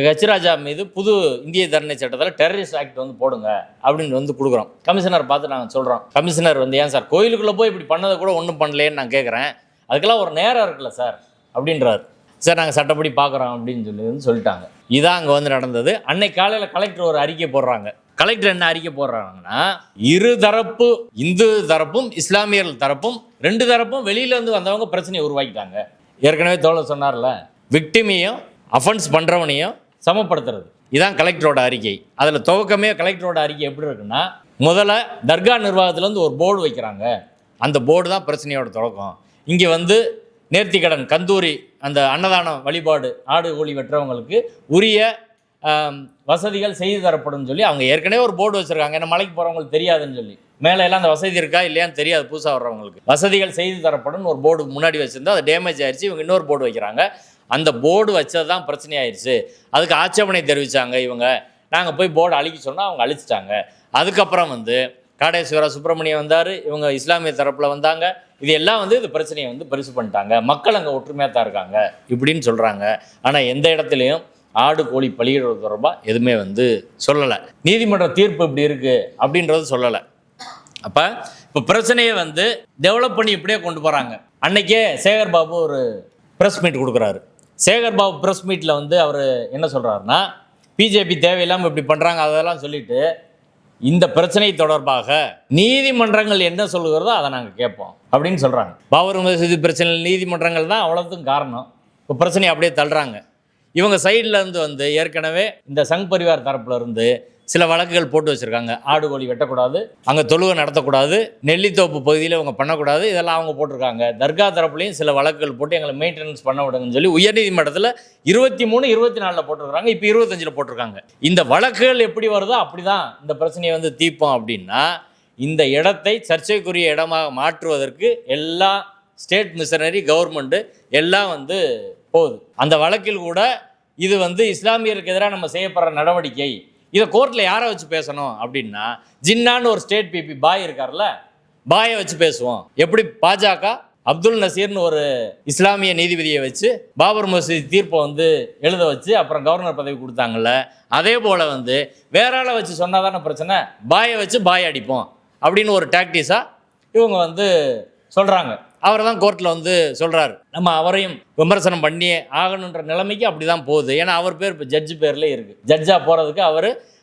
ஹெச்ராஜா மீது புது இந்திய தண்டனை சட்டத்தில் டெரரிஸ்ட் ஆக்ட் வந்து போடுங்க அப்படின்னு வந்து கொடுக்குறோம். கமிஷனர் பார்த்து நாங்கள் சொல்கிறோம். கமிஷனர் வந்து ஏன் சார் கோயிலுக்குள்ளே போய் இப்படி பண்ணதை கூட ஒன்றும் பண்ணலேன்னு நான் கேட்குறேன், அதுக்கெல்லாம் ஒரு நேரம் இருக்குல்ல சார் அப்படின்றார். சார் நாங்கள் சட்டப்படி பார்க்குறோம் அப்படின்னு சொல்லிட்டாங்க. இதான் அங்கே வந்து நடந்தது. அன்னைக்கு காலையில் கலெக்டர் ஒரு அறிக்கை போடுறாங்க. கலெக்டர் என்ன அறிக்கை போடுறாங்கன்னா, இரு தரப்பு, இந்து தரப்பும் இஸ்லாமியர்கள் தரப்பும் 2 தரப்பும் வெளியிலேருந்து வந்தவங்க பிரச்சனையை உருவாக்கிட்டாங்க. ஏற்கனவே தோழர் சொன்னார்ல, விக்டிமையும் அஃபென்ஸ் பண்ணுறவனையும் சமப்படுத்துறது. இதான் கலெக்டரோட அறிக்கை. அதில் துவக்கமே கலெக்டரோட அறிக்கை எப்படி இருக்குன்னா, முதல்ல தர்கா நிர்வாகத்துலேருந்து ஒரு போர்டு வைக்கிறாங்க. அந்த போர்டு தான் பிரச்சனையோட தொடக்கம். இங்கே வந்து நேர்த்திக்கடன் கந்தூரி அந்த அன்னதானம் வழிபாடு ஆடு கோழி வெட்டுறவங்களுக்கு உரிய வசதிகள் செய்து தரப்படும் சொல்லி அவங்க ஏற்கனவே ஒரு போர்டு வச்சுருக்காங்க. ஏன்னா மலைக்கு போகிறவங்களுக்கு தெரியாதுன்னு சொல்லி, மேலே எல்லாம் அந்த வசதி இருக்கா இல்லையான்னு தெரியாது புதுசாக வர்றவங்களுக்கு. வசதிகள் செய்து தரப்படும் ஒரு போர்டு முன்னாடி வச்சுருந்தா அது டேமேஜ் ஆயிடுச்சு. இவங்க இன்னொரு போர்டு வைக்கிறாங்க. அந்த போர்டு வச்சது தான் பிரச்சனை ஆயிடுச்சு. அதுக்கு ஆட்சேபனை தெரிவித்தாங்க இவங்க. நாங்கள் போய் போர்டு அழிக்க சொன்னால் அவங்க அழிச்சிட்டாங்க. அதுக்கப்புறம் வந்து காடேஸ்வரா சுப்பிரமணியம் வந்தார், இவங்க இஸ்லாமிய தரப்பில் வந்தாங்க. இது எல்லாம் வந்து இந்த பிரச்சனையை வந்து பெருசு பண்ணிட்டாங்க. மக்கள் அங்கே ஒற்றுமையாக தான் இருக்காங்க இப்படின்னு சொல்கிறாங்க. ஆனால் எந்த இடத்துலையும் ஆடு கோழி பலியிடுறது தொடர்பாக எதுவுமே வந்து சொல்லலை. நீதிமன்ற தீர்ப்பு இப்படி இருக்குது அப்படின்றது சொல்லலை. அப்போ இப்போ பிரச்சனையை வந்து டெவலப் பண்ணி இப்படியே கொண்டு போகிறாங்க. அன்னைக்கே சேகர் பாபு ஒரு ப்ரெஸ் மீட் கொடுக்குறாரு. சேகர் பாபு ப்ரெஸ் மீட்டில் வந்து அவர் என்ன சொல்கிறாருன்னா, பிஜேபி தேவையில்லாமல் இப்படி பண்ணுறாங்க அதெல்லாம் சொல்லிவிட்டு, இந்த பிரச்சனை தொடர்பாக நீதிமன்றங்கள் என்ன சொல்லுகிறதோ அதை நாங்கள் கேட்போம் அப்படின்னு சொல்கிறாங்க. பாபர் மசூதி பிரச்சனை நீதிமன்றங்கள் தான் அவ்வளோத்துக்கும் காரணம். இப்போ பிரச்சனையை அப்படியே தள்ளுறாங்க. இவங்க சைடில் இருந்து வந்து ஏற்கனவே இந்த சங் பரிவார் தரப்புல இருந்து சில வழக்குகள் போட்டு வச்சுருக்காங்க. ஆடு கோழி வெட்டக்கூடாது, அங்கே தொழுகை நடத்தக்கூடாது, நெல்லித்தோப்பு பகுதியில் இவங்க பண்ணக்கூடாது, இதெல்லாம் அவங்க போட்டிருக்காங்க. தர்கா தரப்புலையும் சில வழக்குகள் போட்டு எங்களை மெயின்டெனன்ஸ் பண்ண விடுங்கன்னு சொல்லி உயர்நீதிமன்றத்தில் 23, 24 போட்டிருக்காங்க. இப்போ 25 போட்டிருக்காங்க. இந்த வழக்குகள் எப்படி வருதோ அப்படி தான் இந்த பிரச்சனையை வந்து தீர்ப்போம். அப்படின்னா இந்த இடத்தை சர்ச்சைக்குரிய இடமாக மாற்றுவதற்கு எல்லா ஸ்டேட் மிஷனரி கவர்மெண்ட்டு எல்லாம் வந்து போகுது. அந்த வழக்கில் கூட இது வந்து இஸ்லாமியருக்கு எதிராக நம்ம செய்யப்படுற நடவடிக்கை, இதை கோர்ட்டில் யாரை வச்சு பேசணும் அப்படின்னா, ஜின்னான்னு ஒரு ஸ்டேட் பிபி பாய் இருக்கார்ல, பாயை வச்சு பேசுவோம். எப்படி பாஜக அப்துல் நசீர்னு ஒரு இஸ்லாமிய நீதிபதியை வச்சு பாபர் மசூதி தீர்ப்பை வந்து எழுத வச்சு அப்புறம் கவர்னர் பதவி கொடுத்தாங்கல்ல, அதே போல் வந்து வேற ஆளை வச்சு சொன்னால் தானே பிரச்சனை, பாயை வச்சு பாய் அடிப்போம் அப்படின்னு ஒரு டாக்டிஸாக இவங்க வந்து சொல்கிறாங்க. அவர் தான் கோர்ட்டில் வந்து சொல்கிறார், நம்ம அவரையும் விமர்சனம் பண்ணி ஆகணுன்ற நிலைமைக்கு அப்படி தான் போகுது. ஏன்னா அவர் பேர் இப்போ ஜட்ஜு பேர்லேயே இருக்குது. ஜட்ஜாக போகிறதுக்கு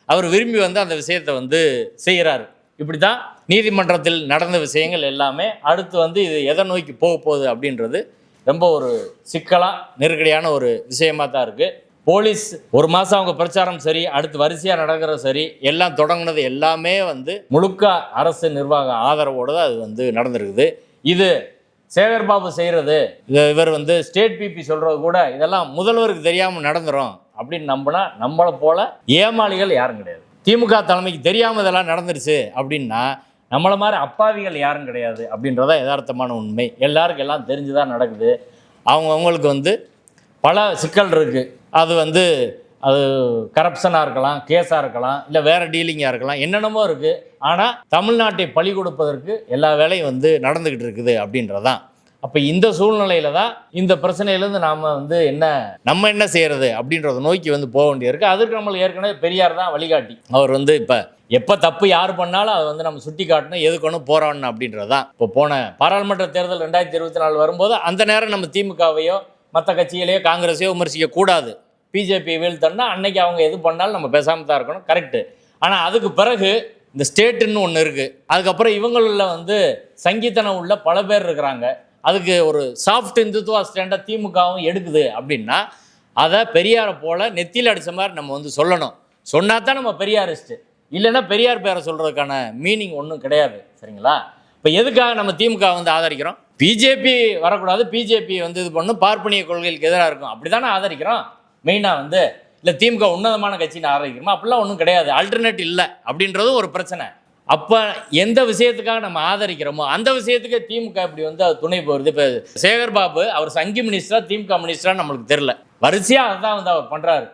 அவர் விரும்பி வந்து அந்த விஷயத்தை வந்து செய்கிறாரு. இப்படி தான் நீதிமன்றத்தில் நடந்த விஷயங்கள் எல்லாமே. அடுத்து வந்து இது எதை நோக்கி போக போகுது அப்படின்றது ரொம்ப ஒரு சிக்கலாக நெருக்கடியான ஒரு விஷயமாக தான் இருக்குது. போலீஸ் ஒரு மாதம் அவங்க பிரச்சாரம் சரி, அடுத்து வரிசையாக நடக்கிறது சரி, எல்லாம் தொடங்கினது எல்லாமே வந்து முழுக்க அரசு நிர்வாக ஆதரவோடு தான் அது வந்து நடந்திருக்குது. இது சேகர் பாபு செய்கிறது, இவர் வந்து ஸ்டேட் பிபி சொல்கிறது கூட இதெல்லாம் முதல்வருக்கு தெரியாமல் நடந்துடும் அப்படின்னு நம்பினா நம்மளை போல ஏமாளிகள் யாரும் கிடையாது. திமுக தலைமைக்கு தெரியாமல் இதெல்லாம் நடந்துருச்சு அப்படின்னா நம்மளை மாதிரி அப்பாவிகள் யாரும் கிடையாது அப்படின்றதான் யதார்த்தமான உண்மை. எல்லாருக்கும் எல்லாம் தெரிஞ்சுதான் நடக்குது. அவங்களுக்கு வந்து பல சிக்கல் இருக்குது. அது வந்து அது கரப்ஷனாக இருக்கலாம், கேஸாக இருக்கலாம், இல்லை வேறு டீலிங்காக இருக்கலாம், என்னென்னமோ இருக்குது. ஆனால் தமிழ்நாட்டை பழி கொடுப்பதற்கு எல்லா வேலையும் வந்து நடந்துக்கிட்டு இருக்குது அப்படின்றதான். அப்போ இந்த சூழ்நிலையில் தான் இந்த பிரச்சனையிலேருந்து நாம் வந்து நம்ம என்ன செய்கிறது அப்படின்றத நோக்கி வந்து போக வேண்டியிருக்கு. அதற்கு நம்மளுக்கு ஏற்கனவே பெரியார் தான் வழிகாட்டி. அவர் வந்து இப்போ எப்போ தப்பு யார் பண்ணாலும் அதை வந்து நம்ம சுட்டி காட்டணும், எதுக்கணும் போராடணும் அப்படின்றது தான். இப்போ போன பாராளுமன்ற தேர்தல் 2024 வரும்போது அந்த நேரம் நம்ம திமுகவையோ மற்ற கட்சிகளையோ காங்கிரஸையோ விமர்சிக்க கூடாது. பிஜேபி வீழ்த்தோன்னா அன்னைக்கு அவங்க எது பண்ணாலும் நம்ம பேசாமல் தான் இருக்கணும், கரெக்டு. ஆனால் அதுக்கு பிறகு இந்த ஸ்டேட்டுன்னு ஒன்று இருக்குது. அதுக்கப்புறம் இவங்களில் வந்து சங்கீதனம் உள்ள பல பேர் இருக்கிறாங்க. அதுக்கு ஒரு சாஃப்ட் இந்துத்துவா ஸ்டாண்டாக திமுகவும் எடுக்குது அப்படின்னா அதை பெரியாரை போல் நெத்தியில் அடித்த மாதிரி நம்ம வந்து சொல்லணும். சொன்னால் தான் நம்ம பெரியாரிஸ்ட்டு, இல்லைன்னா பெரியார் பேரை சொல்கிறதுக்கான மீனிங் ஒன்றும் கிடையாது. சரிங்களா? இப்போ எதுக்காக நம்ம திமுக வந்து ஆதரிக்கிறோம்? பிஜேபி வரக்கூடாது, பிஜேபி வந்து இது பண்ணும், பார்ப்பனிய கொள்கைகளுக்கு எதிராக இருக்கும், அப்படி தானே ஆதரிக்கிறோம். மெயினாக வந்து இல்லை திமுக உன்னதமான கட்சின்னு ஆதரிக்கிறோமா? அப்படிலாம் ஒன்றும் கிடையாது. ஆல்டர்னேட் இல்லை அப்படின்றதும் ஒரு பிரச்சனை. அப்போ எந்த விஷயத்துக்காக நம்ம ஆதரிக்கிறோமோ அந்த விஷயத்துக்கு திமுக இப்படி வந்து அது துணை போகிறது. இப்போ சேகர் பாபு அவர் சங்கி மினிஸ்டரா திமுக மினிஸ்டரா நம்மளுக்கு தெரில, வரிசையாக அதுதான் வந்து அவர் பண்ணுறாரு.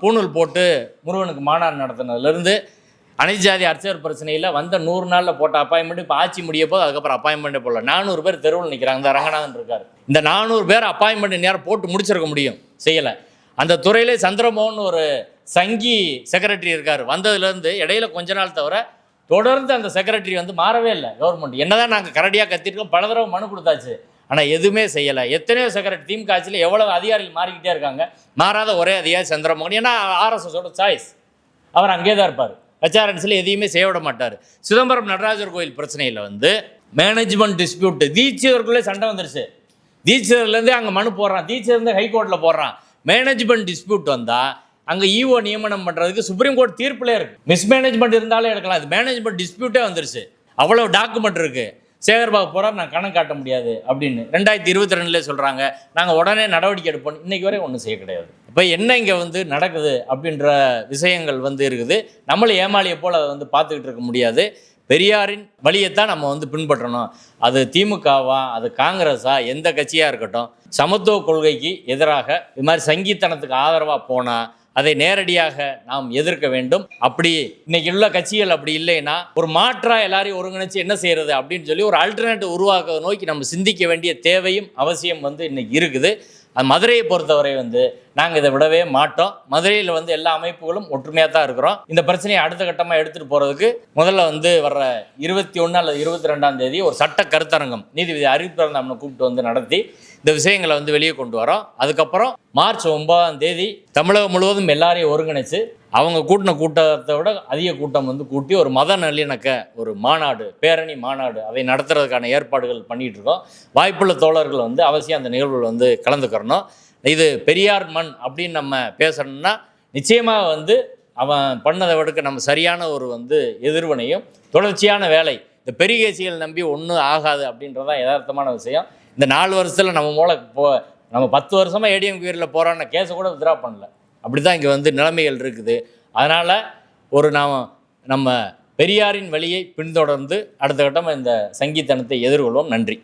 பூணூல் போட்டு முருகனுக்கு மாநாடு நடத்தினதுலேருந்து அனைத்து ஜாதி அர்ச்சகர் பிரச்சனையில் வந்த 100 நாளில் போட்ட அப்பாயின்மெண்ட் இப்போ ஆட்சி முடிய போது அதுக்கப்புறம் அப்பாயின்மெண்ட்டே போடல. 400 பேர் தெருவில் நிற்கிறாங்க. இந்த ரங்கநாதன் இருக்கார். இந்த 400 பேர் அப்பாயின்மெண்ட் நேரம் போட்டு முடிச்சிருக்க முடியும், செய்யலை. அந்த துறையிலே சந்திரமோகன் ஒரு சங்கி செக்ரட்டரி இருக்கார். வந்ததுலேருந்து இடையில கொஞ்ச நாள் தவிர தொடர்ந்து அந்த செக்ரட்டரி வந்து மாறவே இல்லை. கவர்மெண்ட் என்னதான் நாங்கள் கரடியாக கத்திருக்கோம், பல தடவை மனு கொடுத்தாச்சு, ஆனால் எதுவுமே செய்யலை. எத்தனையோ செக்ரட்டரி திமுக ஆட்சியில் எவ்வளோ அதிகாரிகள் மாறிக்கிட்டே இருக்காங்க. மாறாத ஒரே அதிகாரி சந்திரமோகன். ஏன்னா ஆர்எஸ்எஸோட சாய்ஸ், அவர் அங்கே தான் இருப்பார். ஹெச்ஆர்என்சியில் எதையுமே செய்ய விட மாட்டார். சிதம்பரம் நடராஜர் கோயில் பிரச்சனையில் வந்து மேனேஜ்மெண்ட் டிஸ்பியூட்டு, தீட்சிதருக்குள்ளே சண்டை வந்துருச்சு. தீட்சிதர்லேருந்து அங்கே மனு போடுறான், தீட்சிதர்லேருந்து ஹைகோர்ட்டில் போடுறான். மேனேஜ்மெண்ட் டிஸ்பியூட் வந்தால் அங்கே ஈஓ நியமனம் பண்ணுறதுக்கு சுப்ரீம் கோர்ட் தீர்ப்பிலே இருக்குது. மிஸ்மேனேஜ்மெண்ட் இருந்தாலும் எடுக்கலாம். இது மேனேஜ்மெண்ட் டிஸ்பியூட்டே வந்துருச்சு. அவ்வளோ டாக்குமெண்ட் இருக்குது. சேகர்பாபு போகிறார், நான் கணக்கு காட்ட முடியாது அப்படின்னு 2022 சொல்கிறாங்க. நாங்கள் உடனே நடவடிக்கை எடுப்போம். இன்றைக்கி வரை ஒன்றும் செய்ய கிடையாது. இப்போ என்ன இங்கே வந்து நடக்குது அப்படின்ற விஷயங்கள் வந்து இருக்குது. நம்மளும் ஏமாளியை போல் அதை வந்து பார்த்துக்கிட்டு இருக்க முடியாது. பெரியாரின் வழியைத்தான் நம்ம வந்து பின்பற்றணும். அது திமுகவா, அது காங்கிரஸா, எந்த கட்சியாக இருக்கட்டும், சமத்துவ கொள்கைக்கு எதிராக இது மாதிரி சங்கீத்தனத்துக்கு ஆதரவாக போனால் அதை நேரடியாக நாம் எதிர்க்க வேண்டும். அப்படி இன்னைக்கு உள்ள கட்சிகள் அப்படி இல்லைன்னா ஒரு மாற்றா எல்லாரையும் ஒருங்கிணைச்சு என்ன செய்யறது அப்படின்னு சொல்லி ஒரு ஆல்டர்னேட்டிவ் உருவாக்க நோக்கி நம்ம சிந்திக்க வேண்டிய தேவையும் அவசியம் வந்து இன்னைக்கு இருக்குது. அது மதுரையை பொறுத்தவரை வந்து நாங்கள் இதை விடவே மாட்டோம். மதுரையில் வந்து எல்லா அமைப்புகளும் ஒற்றுமையாக தான் இருக்கிறோம். இந்த பிரச்சனையை அடுத்த கட்டமாக எடுத்துகிட்டு போகிறதுக்கு முதல்ல வந்து வர்ற 21 அல்லது 22ஆம் தேதி ஒரு சட்ட கருத்தரங்கம் நீதிபதி அறிவிப்பிறந்தாம்னு கூப்பிட்டு வந்து நடத்தி இந்த விஷயங்களை வந்து வெளியே கொண்டு வரோம். அதுக்கப்புறம் மார்ச் 9ஆம் தேதி தமிழகம் முழுவதும் எல்லாரையும் ஒருங்கிணைச்சு அவங்க கூட்டின கூட்டத்தை விட அதிக கூட்டம் வந்து கூட்டி ஒரு மத நல்லிணக்க ஒரு மாநாடு, பேரணி மாநாடு, அதை நடத்துறதுக்கான ஏற்பாடுகள் பண்ணிகிட்டு இருக்கோம். வாய்ப்புள்ள தோழர்கள் வந்து அவசியம் அந்த நிகழ்வுகள் வந்து கலந்துக்கிறணும். இது பெரியார் மண் அப்படின்னு நம்ம பேசணும்னா நிச்சயமாக வந்து அவன் பண்ணதை விடுக்க நம்ம சரியான ஒரு வந்து எதிர்வினையும் தொடர்ச்சியான வேலை. இந்த பெரிய கட்சிகள் நம்பி ஒன்றும் ஆகாது அப்படின்றதான் யதார்த்தமான விஷயம். இந்த 4 வருஷத்தில் நம்ம நம்ம 10 வருஷமாக ஏடிஎம் கீரில் போகிறான கேஸை கூட வித்ரா பண்ணல. அப்படி தான் இங்கே வந்து நிலைமைகள் இருக்குது. அதனால் நம்ம பெரியாரின் வழியை பின்தொடர்ந்து அடுத்த கட்டமாக இந்த சங்கீத்தனத்தை எதிர்கொள்வோம். நன்றி.